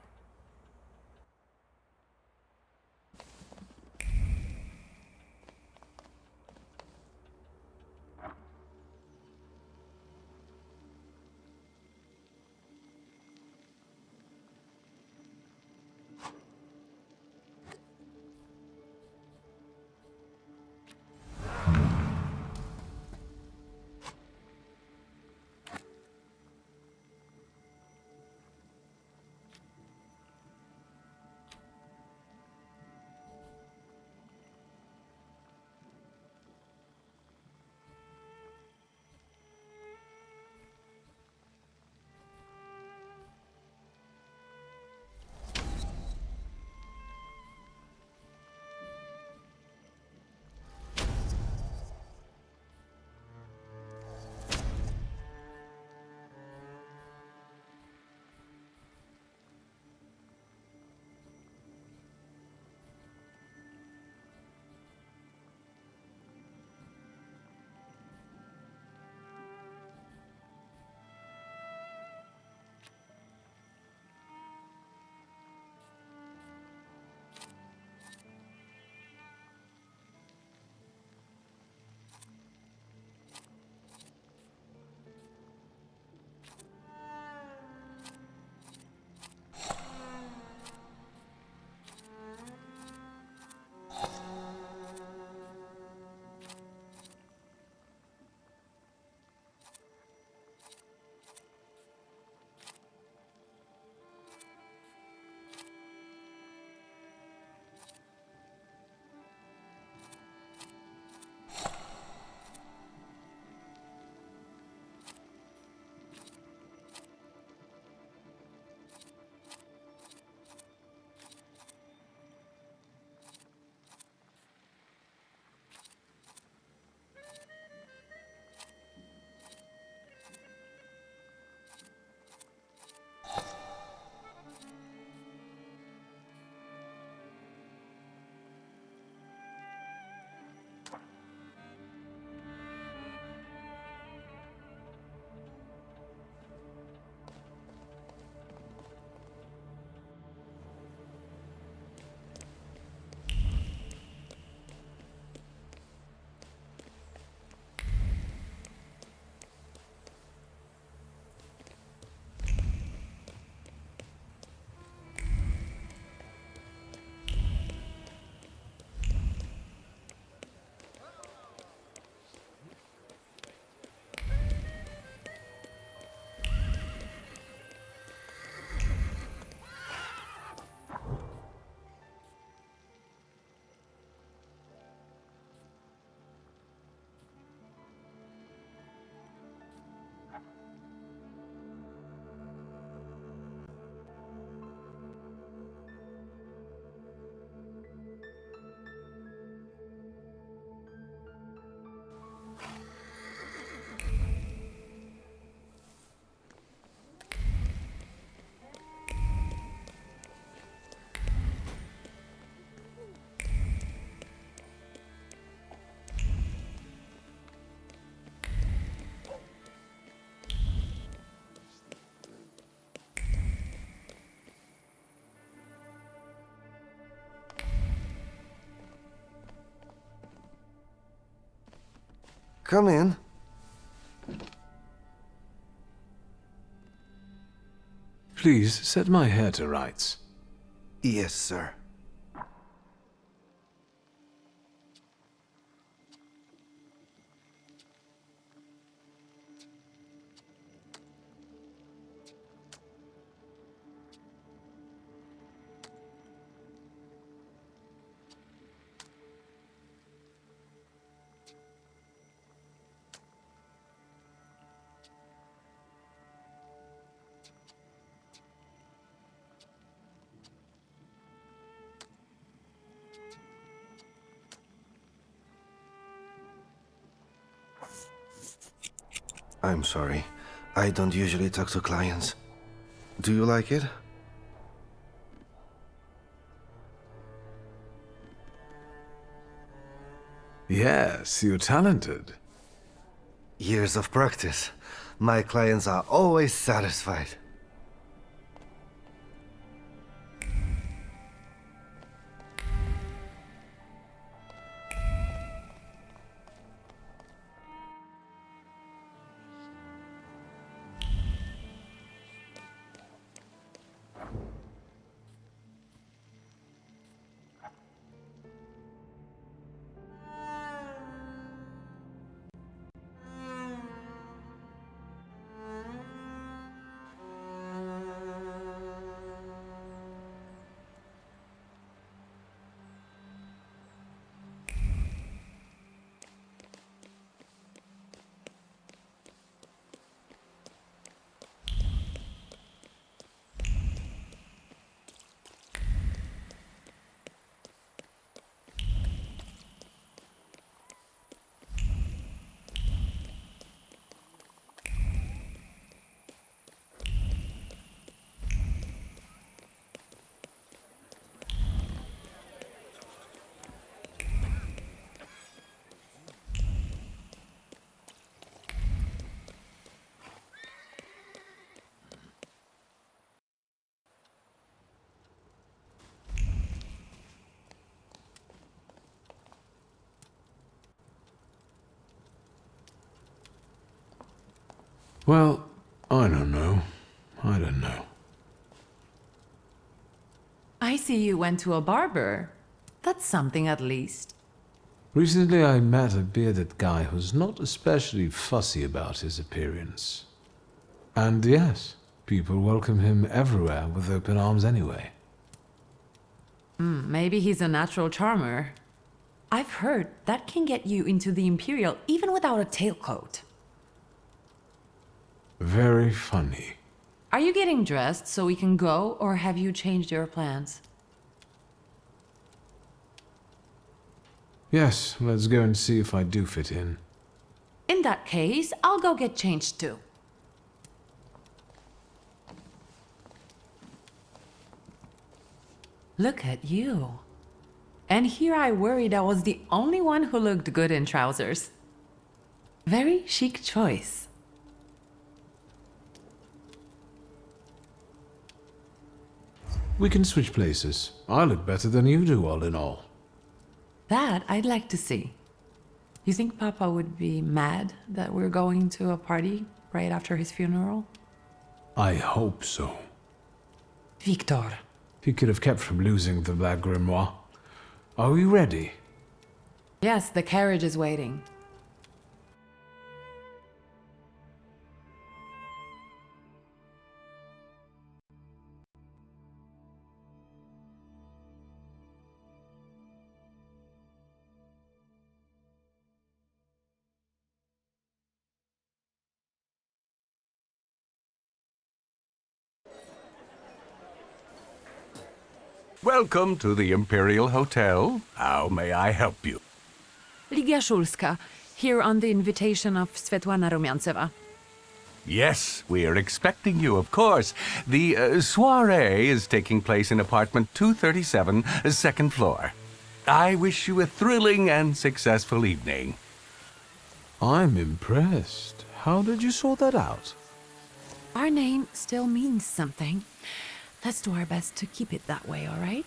Come in. Please set my hair to rights. Yes, sir. I'm sorry. I don't usually talk to clients. Do you like it? Yes, you're talented. Years of practice. My clients are always satisfied. Well, I don't know. I don't know. I see you went to a barber. That's something at least. Recently I met a bearded guy who's not especially fussy about his appearance. And yes, people welcome him everywhere with open arms anyway. Maybe he's a natural charmer. I've heard that can get you into the Imperial even without a tailcoat. Very funny. Are you getting dressed so we can go, or have you changed your plans? Yes, let's go and see if I do fit in. In that case, I'll go get changed too. Look at you. And here I worried I was the only one who looked good in trousers. Very chic choice. We can switch places. I look better than you do, all in all. That I'd like to see. You think Papa would be mad that we're going to a party right after his funeral? I hope so. Victor. He could have kept from losing the Black Grimoire. Are we ready? Yes, the carriage is waiting. Welcome to the Imperial Hotel. How may I help you? Ligia Szulska, here on the invitation of Svetlana Rumiantseva. Yes, we are expecting you, of course. The soiree is taking place in apartment 237, second floor. I wish you a thrilling and successful evening. I'm impressed. How did you sort that out? Our name still means something. Let's do our best to keep it that way, all right?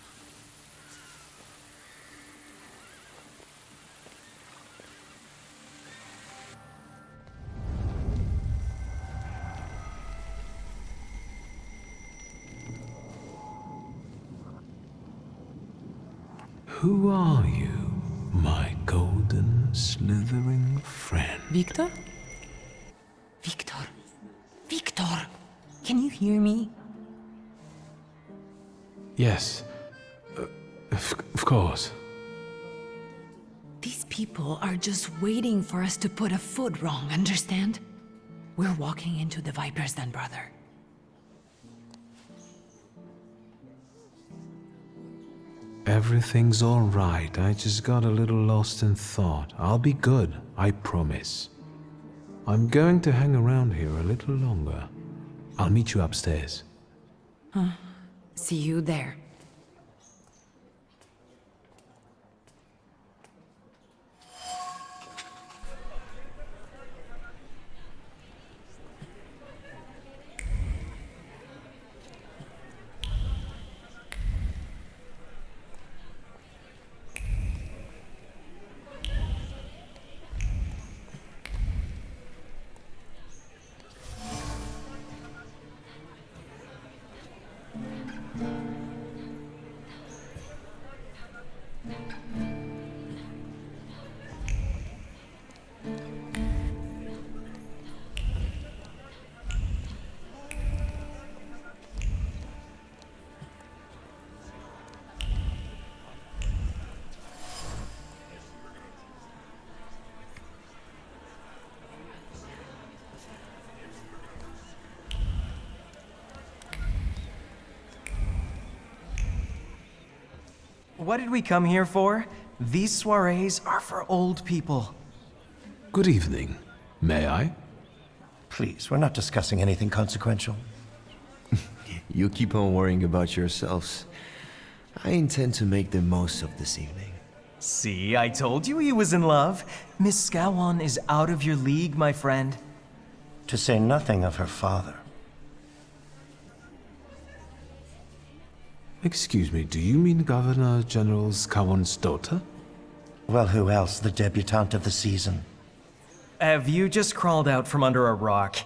Who are you, my golden slithering friend? Victor? Victor? Victor! Can you hear me? Yes, of course. These people are just waiting for us to put a foot wrong, understand? We're walking into the Viper's Den, brother. Everything's all right. I just got a little lost in thought. I'll be good, I promise. I'm going to hang around here a little longer. I'll meet you upstairs. See you there. What did we come here for? These soirees are for old people. Good evening. May I? Please, we're not discussing anything consequential. You keep on worrying about yourselves. I intend to make the most of this evening. See, I told you he was in love. Miss Scowan is out of your league, my friend. To say nothing of her father. Excuse me, do you mean Governor General Scowan's daughter? Well, who else? The debutante of the season. Have you just crawled out from under a rock?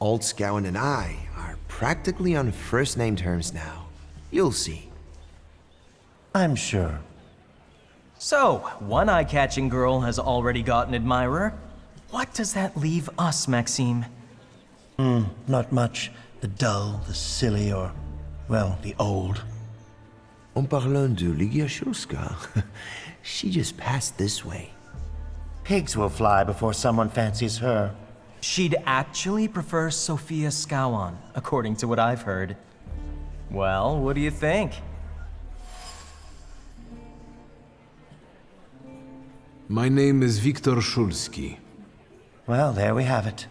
Old Scowan and I are practically on first-name terms now. You'll see. I'm sure. So, one eye-catching girl has already got an admirer. What does that leave us, Maxime? Not much. The dull, the silly, or, well, the old. En parlant de Ligia Shulska, she just passed this way. Pigs will fly before someone fancies her. She'd actually prefer Sophia Scowan, according to what I've heard. Well, what do you think? My name is Viktor Szulski. Well, there we have it.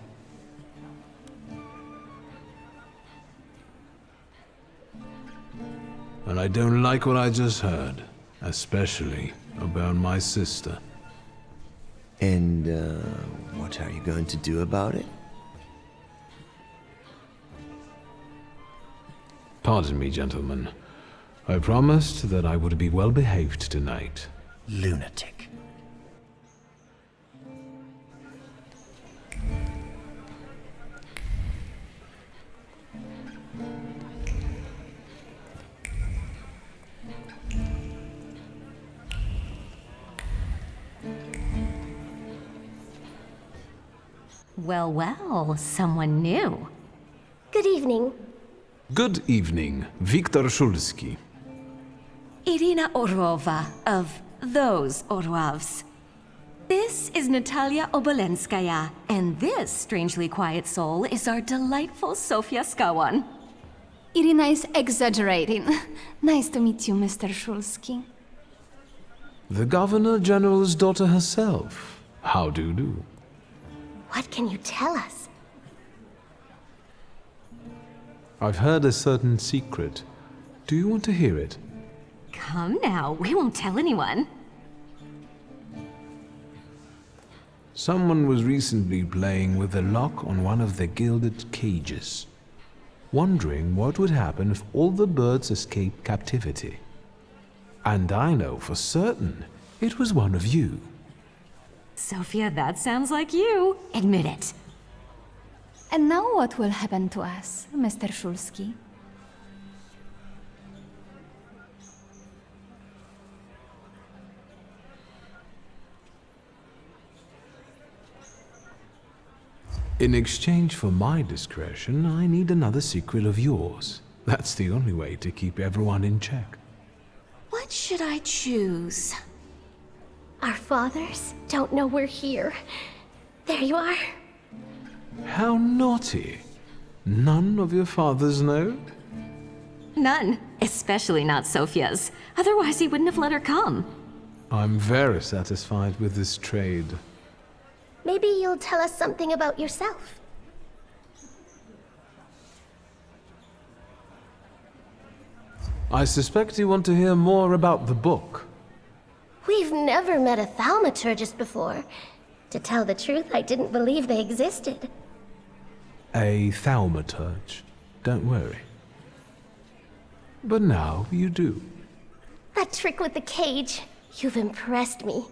And I don't like what I just heard, especially about my sister. And, what are you going to do about it? Pardon me, gentlemen. I promised that I would be well behaved tonight. Lunatic. Well, well, someone new. Good evening. Good evening, Viktor Szulski. Irina Orlova of those Orlovs. This is Natalia Obolenskaya, and this strangely quiet soul is our delightful Sofia Scowan. Irina is exaggerating. Nice to meet you, Mr. Szulski. The Governor General's daughter herself. How do you do? What can you tell us? I've heard a certain secret. Do you want to hear it? Come now, we won't tell anyone. Someone was recently playing with the lock on one of the gilded cages, wondering what would happen if all the birds escaped captivity. And I know for certain it was one of you. Sophia, that sounds like you. Admit it. And now what will happen to us, Mr. Szulski? In exchange for my discretion, I need another secret of yours. That's the only way to keep everyone in check. What should I choose? Our fathers don't know we're here. There you are. How naughty. None of your fathers know? None. Especially not Sophia's. Otherwise, he wouldn't have let her come. I'm very satisfied with this trade. Maybe you'll tell us something about yourself. I suspect you want to hear more about the book. We've never met a Thaumaturgist before. To tell the truth, I didn't believe they existed. A Thaumaturge. Don't worry. But now you do. That trick with the cage. You've impressed me.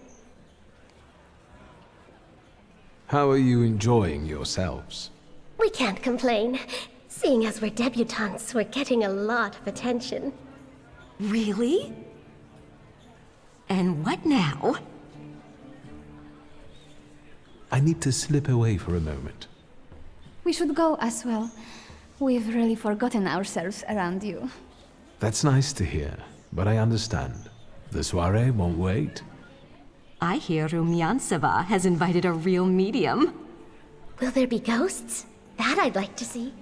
How are you enjoying yourselves? We can't complain. Seeing as we're debutantes, we're getting a lot of attention. Really? And what now? I need to slip away for a moment. We should go as well. We've really forgotten ourselves around you. That's nice to hear, but I understand. The soiree won't wait. I hear Rumyantseva has invited a real medium. Will there be ghosts? That I'd like to see.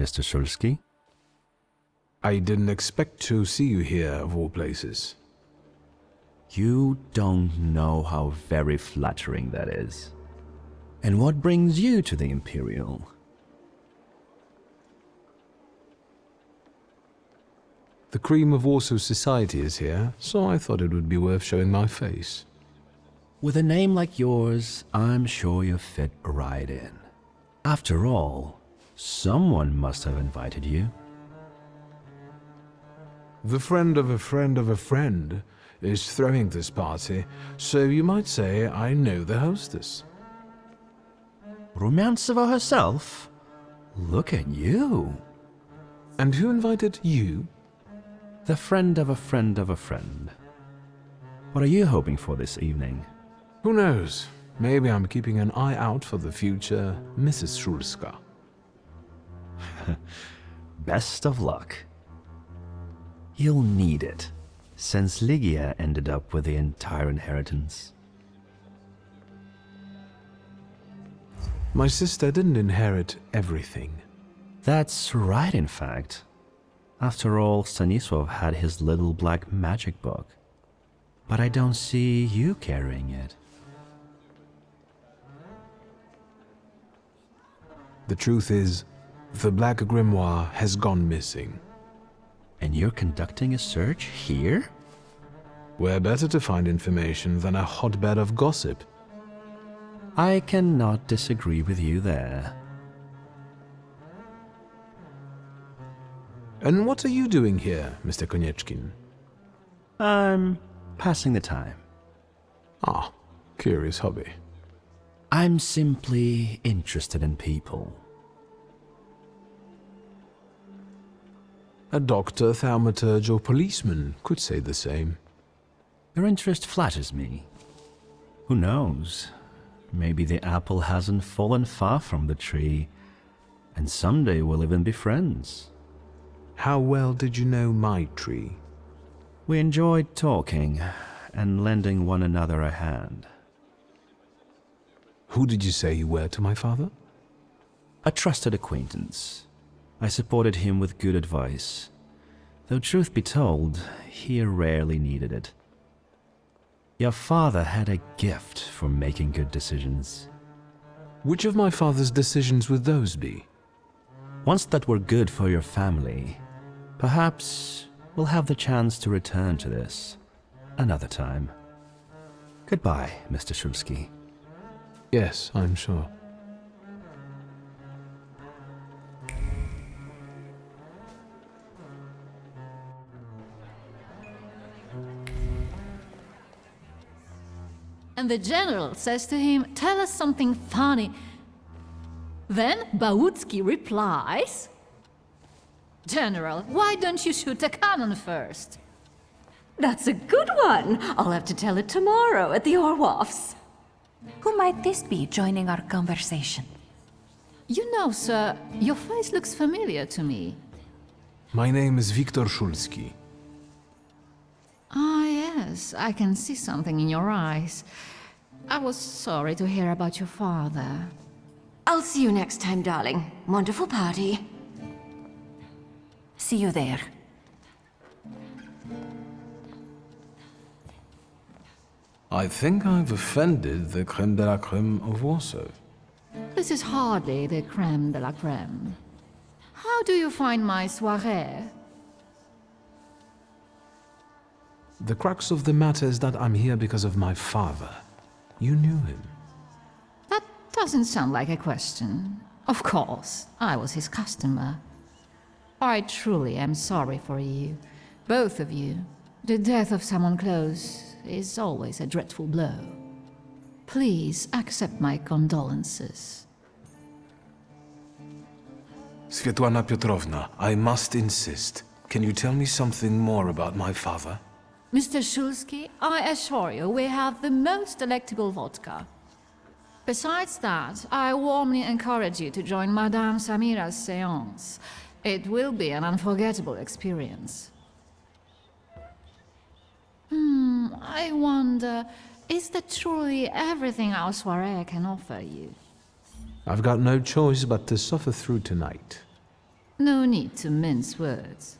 Mr. Shulsky? I didn't expect to see you here, of all places. You don't know how very flattering that is. And what brings you to the Imperial? The cream of Warsaw society is here, so I thought it would be worth showing my face. With a name like yours, I'm sure you fit right in. After all, someone must have invited you. The friend of a friend of a friend is throwing this party, so you might say I know the hostess. Rumyantseva herself? Look at you. And who invited you? The friend of a friend of a friend. What are you hoping for this evening? Who knows? Maybe I'm keeping an eye out for the future Mrs. Shulska. Best of luck. You'll need it, since Ligia ended up with the entire inheritance. My sister didn't inherit everything. That's right, in fact. After all, Stanisław had his little black magic book. But I don't see you carrying it. The truth is, the Black Grimoire has gone missing. And you're conducting a search here? Where better to find information than a hotbed of gossip? I cannot disagree with you there. And what are you doing here, Mr. Konieczkin? I'm passing the time. Ah, curious hobby. I'm simply interested in people. A doctor, thaumaturge, or policeman could say the same. Your interest flatters me. Who knows? Maybe the apple hasn't fallen far from the tree, and someday we'll even be friends. How well did you know my tree? We enjoyed talking and lending one another a hand. Who did you say you were to my father? A trusted acquaintance. I supported him with good advice, though truth be told, he rarely needed it. Your father had a gift for making good decisions. Which of my father's decisions would those be? Ones that were good for your family. Perhaps we'll have the chance to return to this another time. Goodbye, Mr. Shulsky. Yes, I'm sure. And the general says to him, "Tell us something funny." Then Bautski replies, "General, why don't you shoot a cannon first?" That's a good one. I'll have to tell it tomorrow at the Orloffs. Who might this be joining our conversation? You know, sir, your face looks familiar to me. My name is Viktor Shulsky. Ah, yes, I can see something in your eyes. I was sorry to hear about your father. I'll see you next time, darling. Wonderful party. See you there. I think I've offended the creme de la creme of Warsaw. This is hardly the creme de la creme. How do you find my soirée? The crux of the matter is that I'm here because of my father. You knew him. That doesn't sound like a question. Of course, I was his customer. I truly am sorry for you, both of you. The death of someone close is always a dreadful blow. Please accept my condolences. Svetlana Petrovna, I must insist. Can you tell me something more about my father? Mr. Shulsky, I assure you we have the most delectable vodka. Besides that, I warmly encourage you to join Madame Samira's séance. It will be an unforgettable experience. I wonder, is that truly everything our soirée can offer you? I've got no choice but to suffer through tonight. No need to mince words.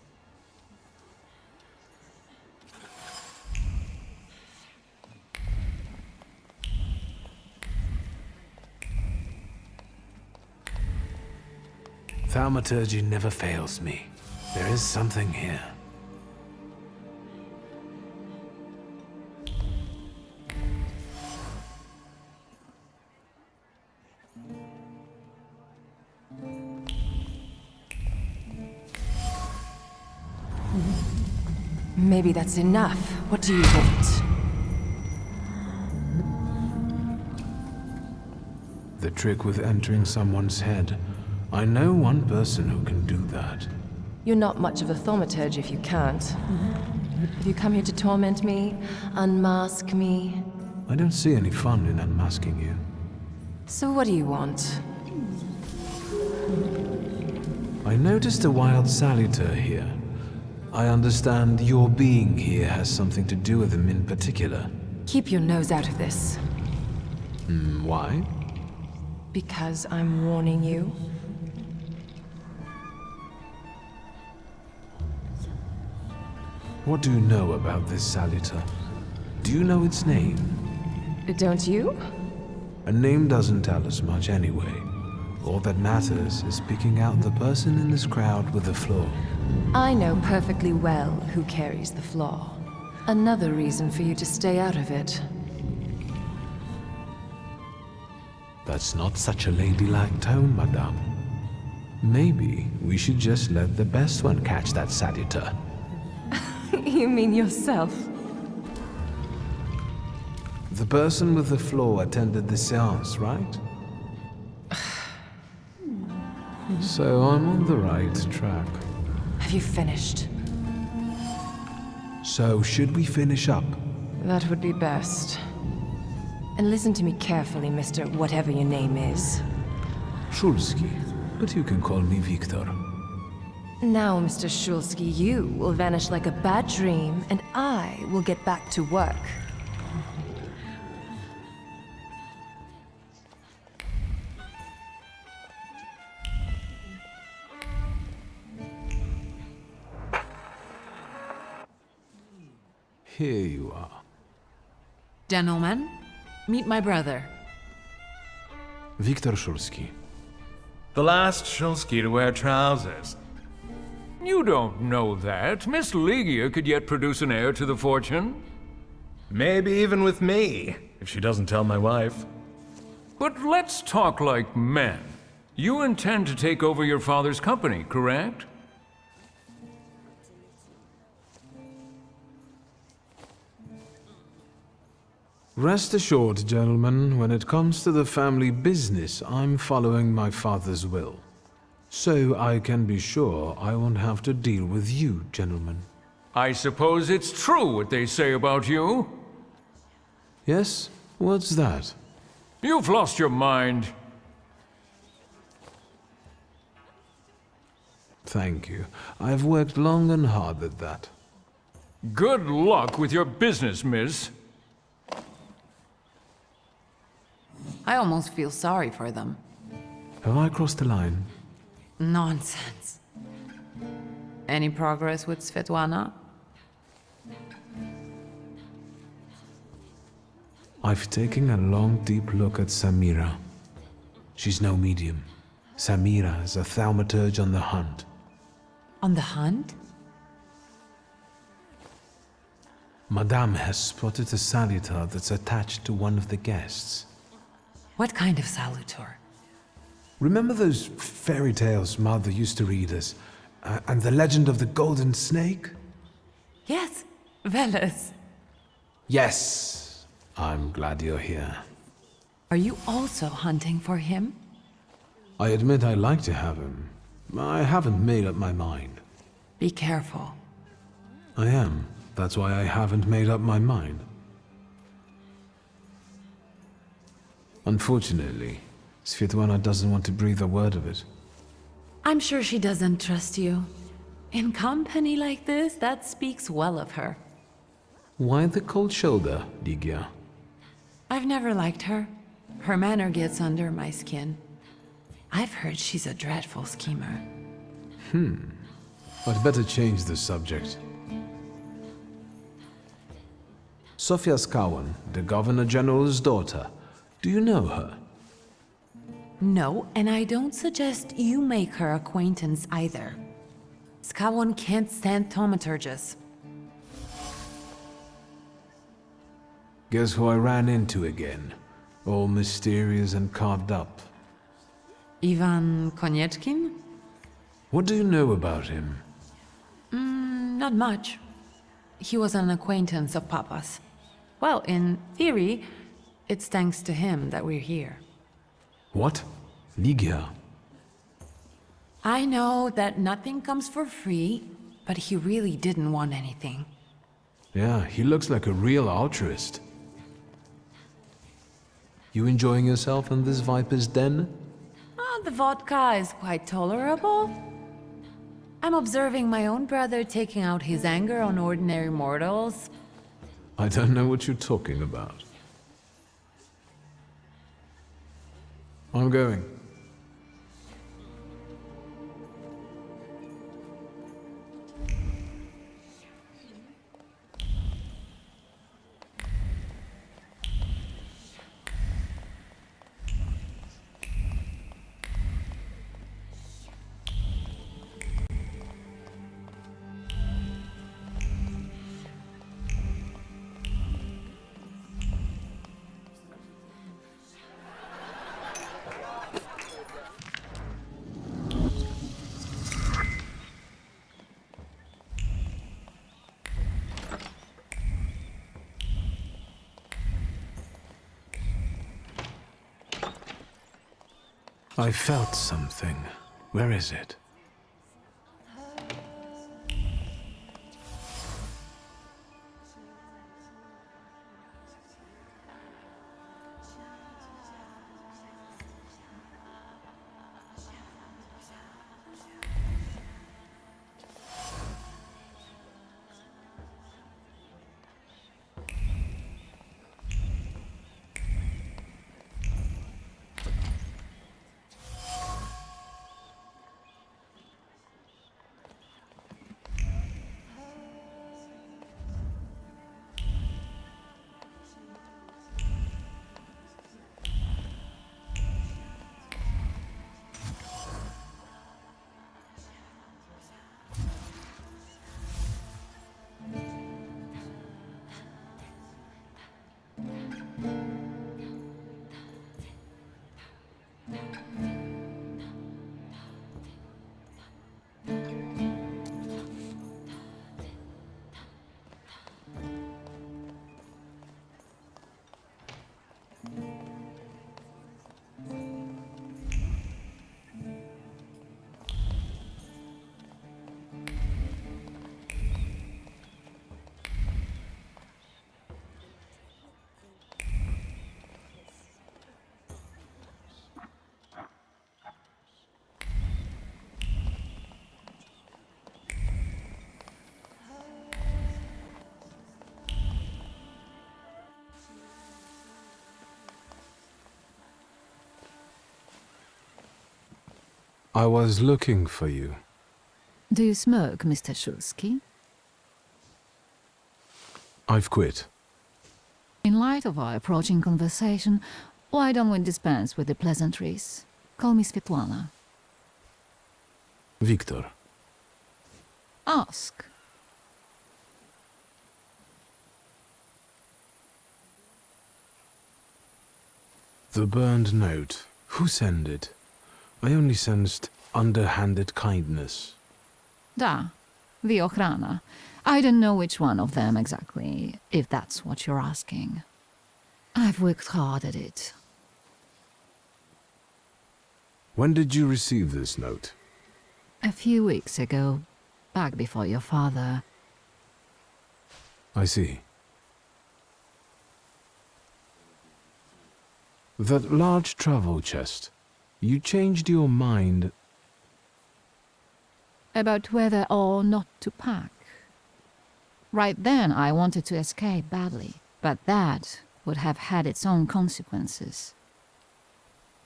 Thaumaturge never fails me. There is something here. Maybe that's enough. What do you want? The trick with entering someone's head. I know one person who can do that. You're not much of a thaumaturge if you can't. Have you come here to torment me? Unmask me? I don't see any fun in unmasking you. So what do you want? I noticed a wild saluter here. I understand your being here has something to do with him in particular. Keep your nose out of this. Why? Because I'm warning you. What do you know about this saluter? Do you know its name? Don't you? A name doesn't tell us much anyway. All that matters is picking out the person in this crowd with the flaw. I know perfectly well who carries the flaw. Another reason for you to stay out of it. That's not such a ladylike tone, madame. Maybe we should just let the best one catch that saluter. You mean yourself? The person with the flaw attended the séance, right? So I'm on the right track. Have you finished? So should we finish up? That would be best. And listen to me carefully, Mr. Whatever your name is. Shulsky, but you can call me Victor. Now, Mr. Shulsky, you will vanish like a bad dream, and I will get back to work. Here you are. Gentlemen, meet my brother. Viktor Shulsky. The last Shulsky to wear trousers. You don't know that. Miss Ligia could yet produce an heir to the fortune. Maybe even with me, if she doesn't tell my wife. But let's talk like men. You intend to take over your father's company, correct? Rest assured, gentlemen, when it comes to the family business, I'm following my father's will. So I can be sure I won't have to deal with you, gentlemen. I suppose it's true what they say about you? Yes? What's that? You've lost your mind. Thank you. I've worked long and hard at that. Good luck with your business, miss. I almost feel sorry for them. Have I crossed the line? Nonsense. Any progress with Svetlana? I've taken a long, deep look at Samira. She's no medium. Samira is a thaumaturge on the hunt. On the hunt? Madame has spotted a salutar that's attached to one of the guests. What kind of salutar? Remember those fairy tales Mother used to read us? And the legend of the golden snake? Yes, Veles. Yes. I'm glad you're here. Are you also hunting for him? I admit I like to have him. I haven't made up my mind. Be careful. I am. That's why I haven't made up my mind. Unfortunately, Svetlana doesn't want to breathe a word of it. I'm sure she doesn't trust you. In company like this, that speaks well of her. Why the cold shoulder, Ligia? I've never liked her. Her manner gets under my skin. I've heard she's a dreadful schemer. I'd better change the subject. Sofia Skawan, the Governor General's daughter. Do you know her? No, and I don't suggest you make her acquaintance either. Skawon can't stand thaumaturges. Guess who I ran into again? All mysterious and carved up. Ivan Konieczkin? What do you know about him? Not much. He was an acquaintance of Papa's. Well, in theory, it's thanks to him that we're here. What? Ligia? I know that nothing comes for free, but he really didn't want anything. Yeah, he looks like a real altruist. You enjoying yourself in this Viper's den? The vodka is quite tolerable. I'm observing my own brother taking out his anger on ordinary mortals. I don't know what you're talking about. I'm going. I felt something. Where is it? I was looking for you. Do you smoke, Mr. Shulsky? I've quit. In light of our approaching conversation, why don't we dispense with the pleasantries? Call me Svetlana. Victor. Ask. The burned note. Who sent it? I only sensed underhanded kindness. Da, the Ochrana. I don't know which one of them exactly, if that's what you're asking. I've worked hard at it. When did you receive this note? A few weeks ago, back before your father. I see. That large travel chest. You changed your mind About whether or not to pack. Right then I wanted to escape badly, but that would have had its own consequences.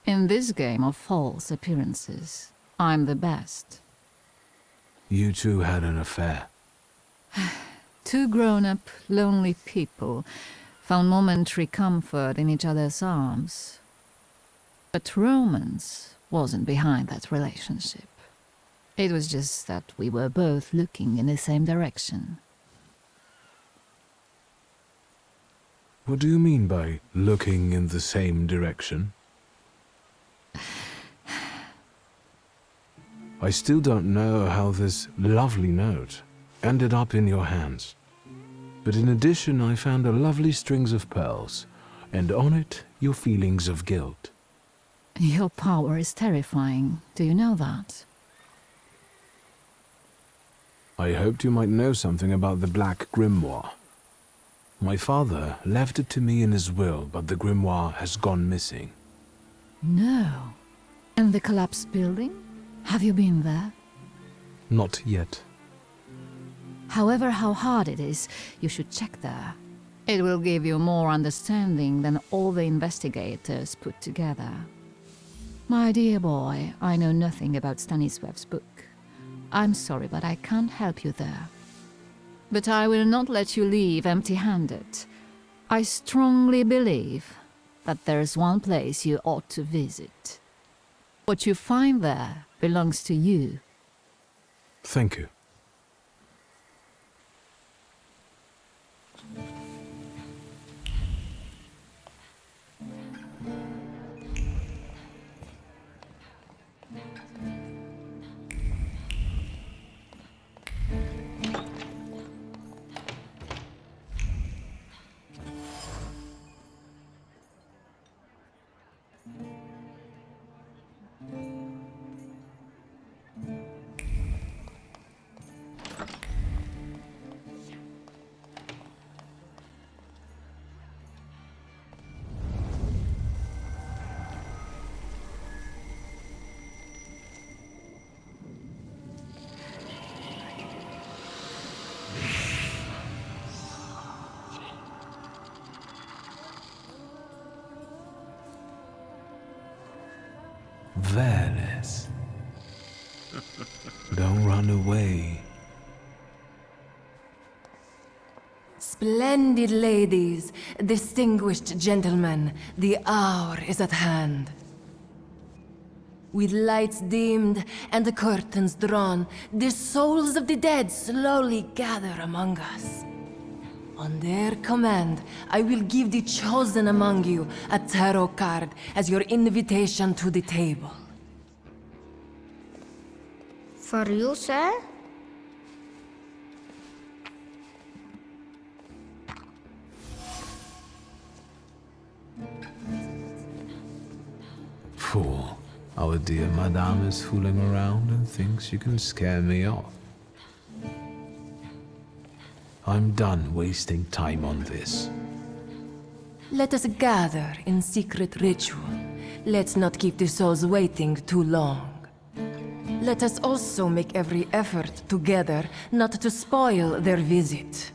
In this game of false appearances, I'm the best. You two had an affair. Two grown-up, lonely people found momentary comfort in each other's arms. But romance wasn't behind that relationship. It was just that we were both looking in the same direction. What do you mean by looking in the same direction? I still don't know how this lovely note ended up in your hands. But in addition, I found a lovely strings of pearls, and on it, your feelings of guilt. Your power is terrifying. Do you know that? I hoped you might know something about the Black Grimoire. My father left it to me in his will, but the grimoire has gone missing. No. And the collapsed building? Have you been there? Not yet. However, how hard it is, you should check there. It will give you more understanding than all the investigators put together. My dear boy, I know nothing about Stanisław's book. I'm sorry, but I can't help you there. But I will not let you leave empty-handed. I strongly believe that there's one place you ought to visit. What you find there belongs to you. Thank you. Veles. Don't run away. Splendid ladies, distinguished gentlemen, the hour is at hand. With lights dimmed and the curtains drawn, the souls of the dead slowly gather among us. On their command, I will give the chosen among you a tarot card as your invitation to the table. For you, sir? Fool. Our dear madame is fooling around and thinks you can scare me off. I'm done wasting time on this. Let us gather in secret ritual. Let's not keep the souls waiting too long. Let us also make every effort together not to spoil their visit.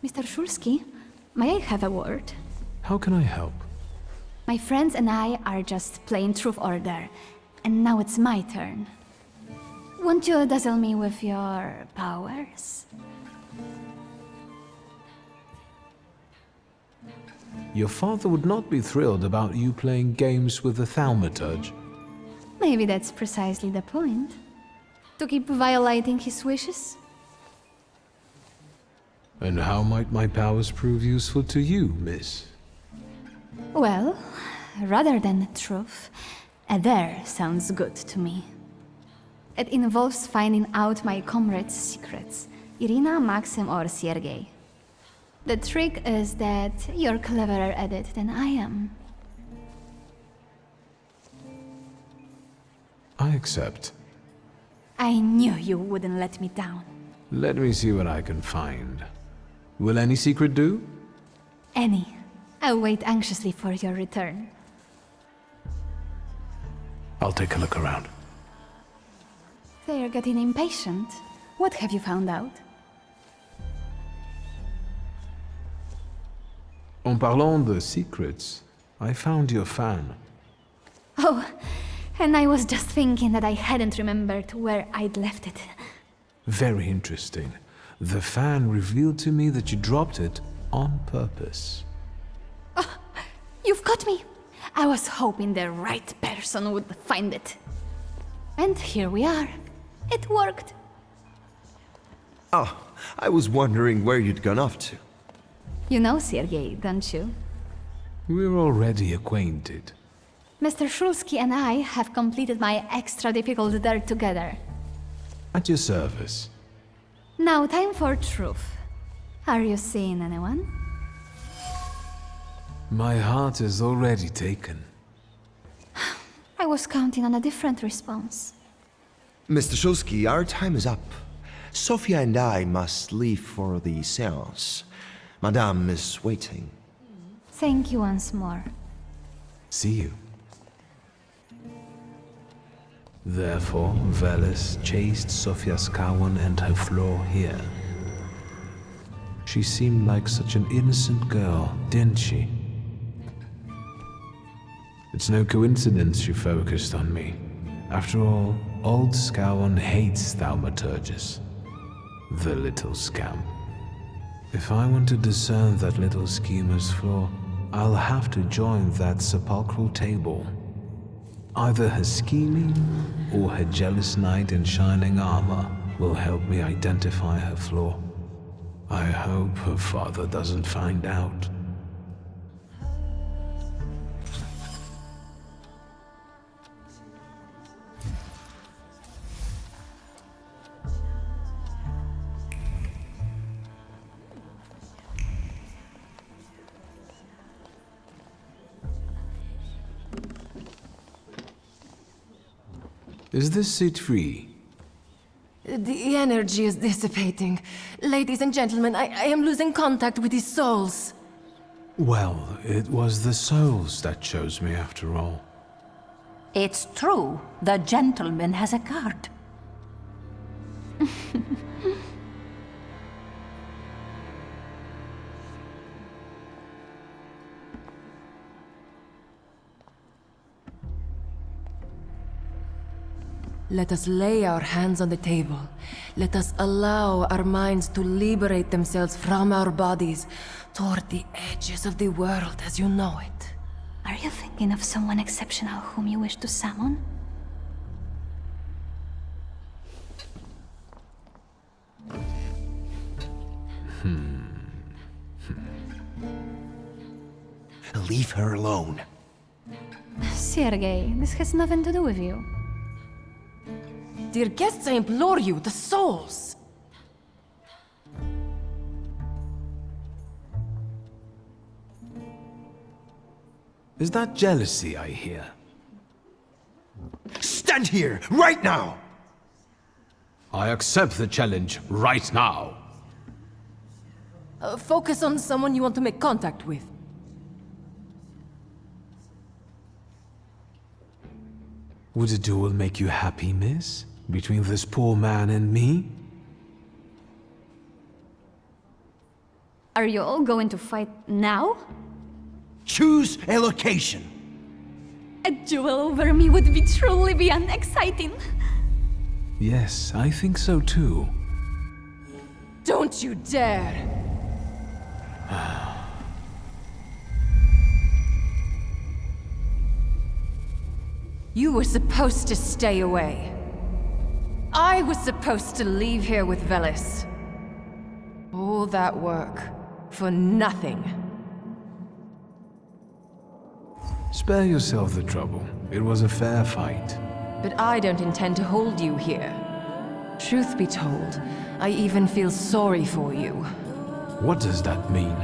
Mr. Shulsky, may I have a word? How can I help? My friends and I are just playing Truth Order, and now it's my turn. Won't you dazzle me with your powers? Your father would not be thrilled about you playing games with the Thaumaturge. Maybe that's precisely the point. To keep violating his wishes? And how might my powers prove useful to you, miss? Well, rather than truth, a dare sounds good to me. It involves finding out my comrades' secrets, Irina, Maxim, or Sergei. The trick is that you're cleverer at it than I am. I accept. I knew you wouldn't let me down. Let me see what I can find. Will any secret do? Any. I'll wait anxiously for your return. I'll take a look around. They're getting impatient. What have you found out? En parlant de secrets, I found your fan. Oh, and I was just thinking that I hadn't remembered where I'd left it. Very interesting. The fan revealed to me that you dropped it on purpose. Oh, you've got me! I was hoping the right person would find it. And here we are. It worked. Oh, I was wondering where you'd gone off to. You know Sergei, don't you? We're already acquainted. Mr. Shulsky and I have completed my extra difficult dare together. At your service. Now time for truth. Are you seeing anyone? My heart is already taken. I was counting on a different response. Mr. Shulsky, our time is up. Sofia and I must leave for the seance. Madame is waiting. Thank you once more. See you. Therefore, Veles chased Sofia Skawan and her floor here. She seemed like such an innocent girl, didn't she? It's no coincidence she focused on me. After all, old Skawan hates Thaumaturges. The little scamp. If I want to discern that little schemer's flaw, I'll have to join that sepulchral table. Either her scheming or her jealous knight in shining armor will help me identify her flaw. I hope her father doesn't find out. Is this seat free? The energy is dissipating. Ladies and gentlemen, I am losing contact with these souls. Well, it was the souls that chose me after all. It's true. The gentleman has a card. Let us lay our hands on the table. Let us allow our minds to liberate themselves from our bodies toward the edges of the world as you know it. Are you thinking of someone exceptional whom you wish to summon? Leave her alone. Sergei, this has nothing to do with you. Dear guests, I implore you, the souls! Is that jealousy I hear? Stand here, right now! I accept the challenge right now. Focus on someone you want to make contact with. Would a duel make you happy, miss? Between this poor man and me? Are you all going to fight now? Choose a location. A duel over me would be truly beyond exciting. Yes, I think so too. Don't you dare! You were supposed to stay away. I was supposed to leave here with Velis. All that work for nothing. Spare yourself the trouble. It was a fair fight. But I don't intend to hold you here. Truth be told, I even feel sorry for you. What does that mean?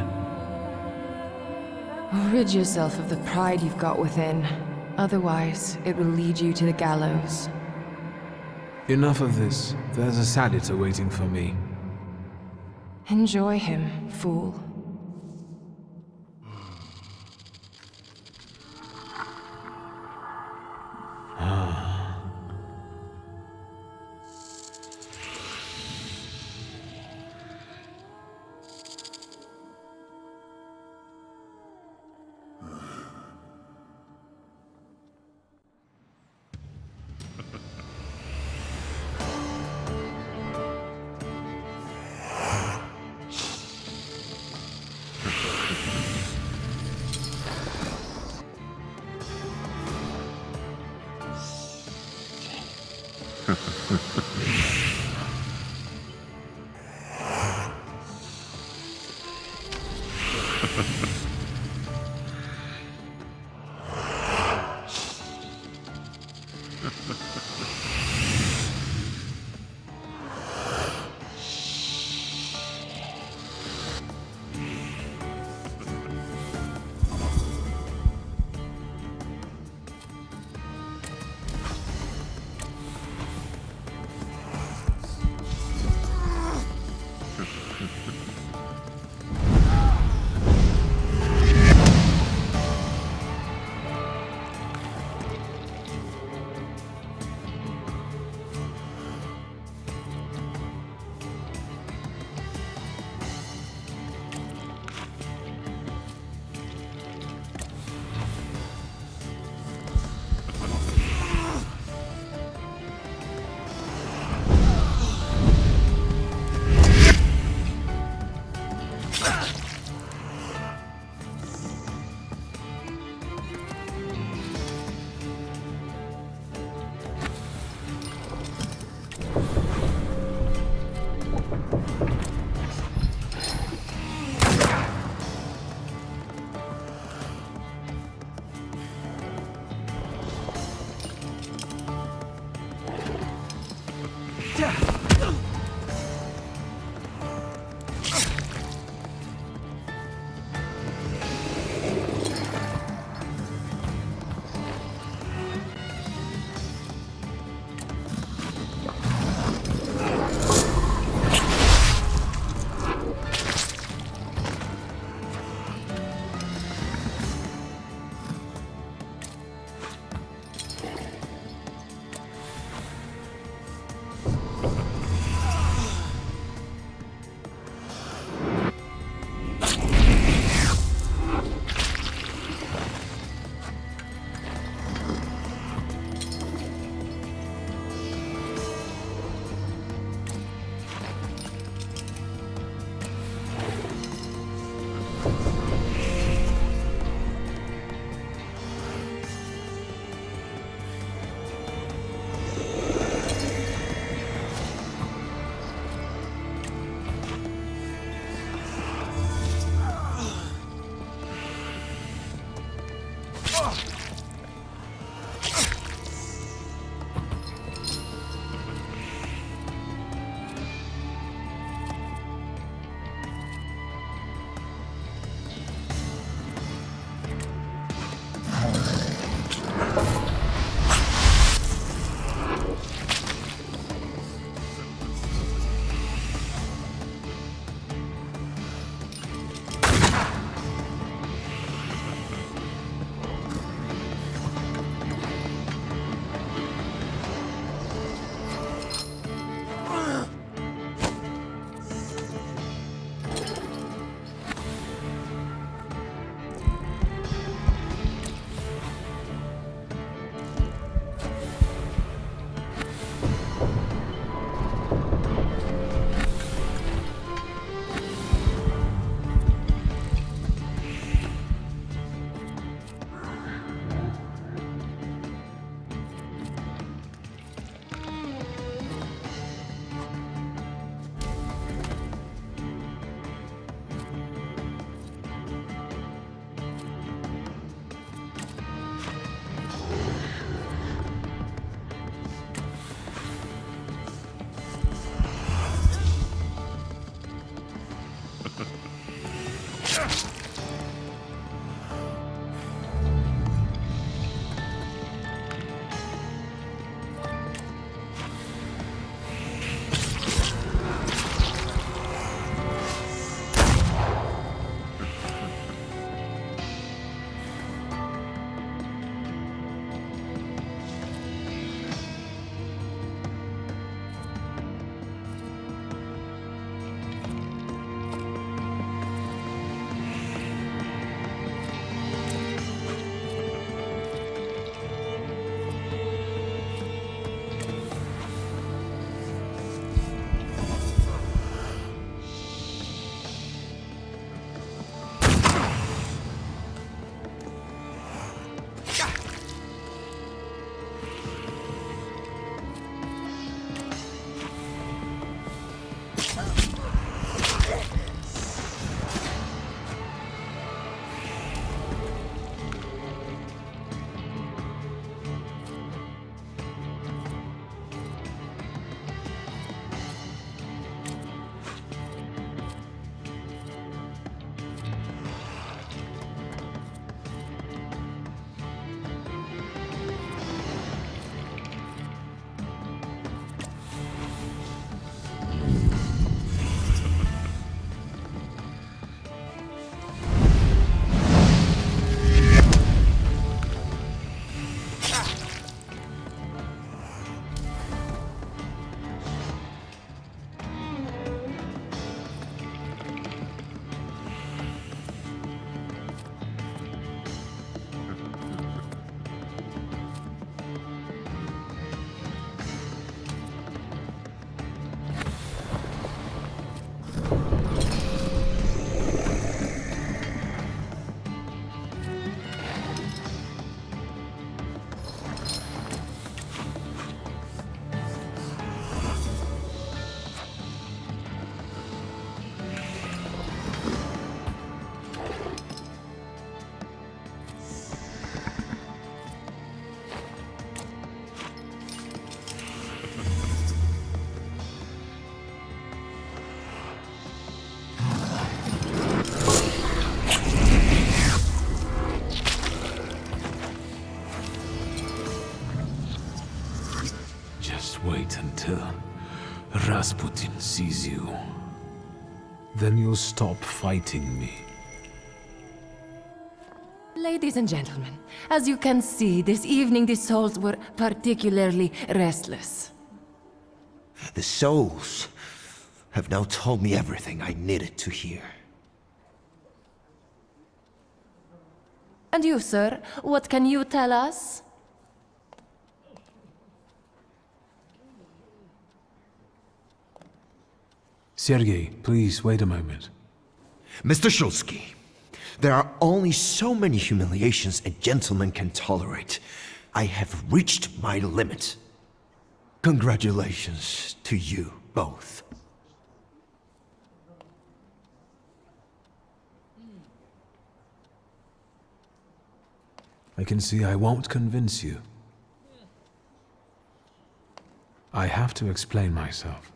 Rid yourself of the pride you've got within. Otherwise, it will lead you to the gallows. Enough of this. There's a Saditor waiting for me. Enjoy him, fool. wait until Rasputin sees you. Then you'll stop fighting me. Ladies and gentlemen, as you can see, this evening the souls were particularly restless. The souls have now told me everything I needed to hear. And you, sir, what can you tell us? Sergei, please wait a moment. Mr. Shulsky, there are only so many humiliations a gentleman can tolerate. I have reached my limit. Congratulations to you both. I can see I won't convince you. I have to explain myself.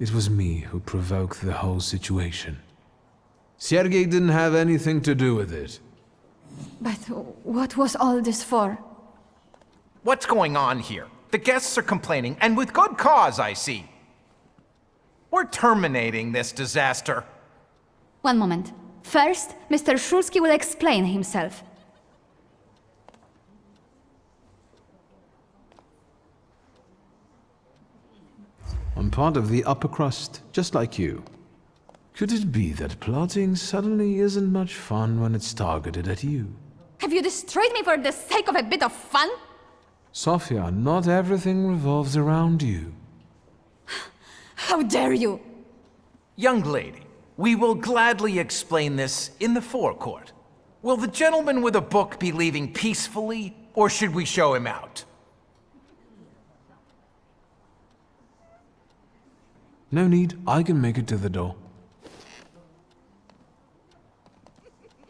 It was me who provoked the whole situation. Sergei didn't have anything to do with it. But what was all this for? What's going on here? The guests are complaining, and with good cause, I see. We're terminating this disaster. One moment. First, Mr. Shulsky will explain himself. I'm part of the upper crust, just like you. Could it be that plotting suddenly isn't much fun when it's targeted at you? Have you destroyed me for the sake of a bit of fun? Sophia, not everything revolves around you. How dare you! Young lady, we will gladly explain this in the forecourt. Will the gentleman with a book be leaving peacefully, or should we show him out? No need, I can make it to the door.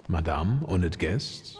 Madame, honored guests.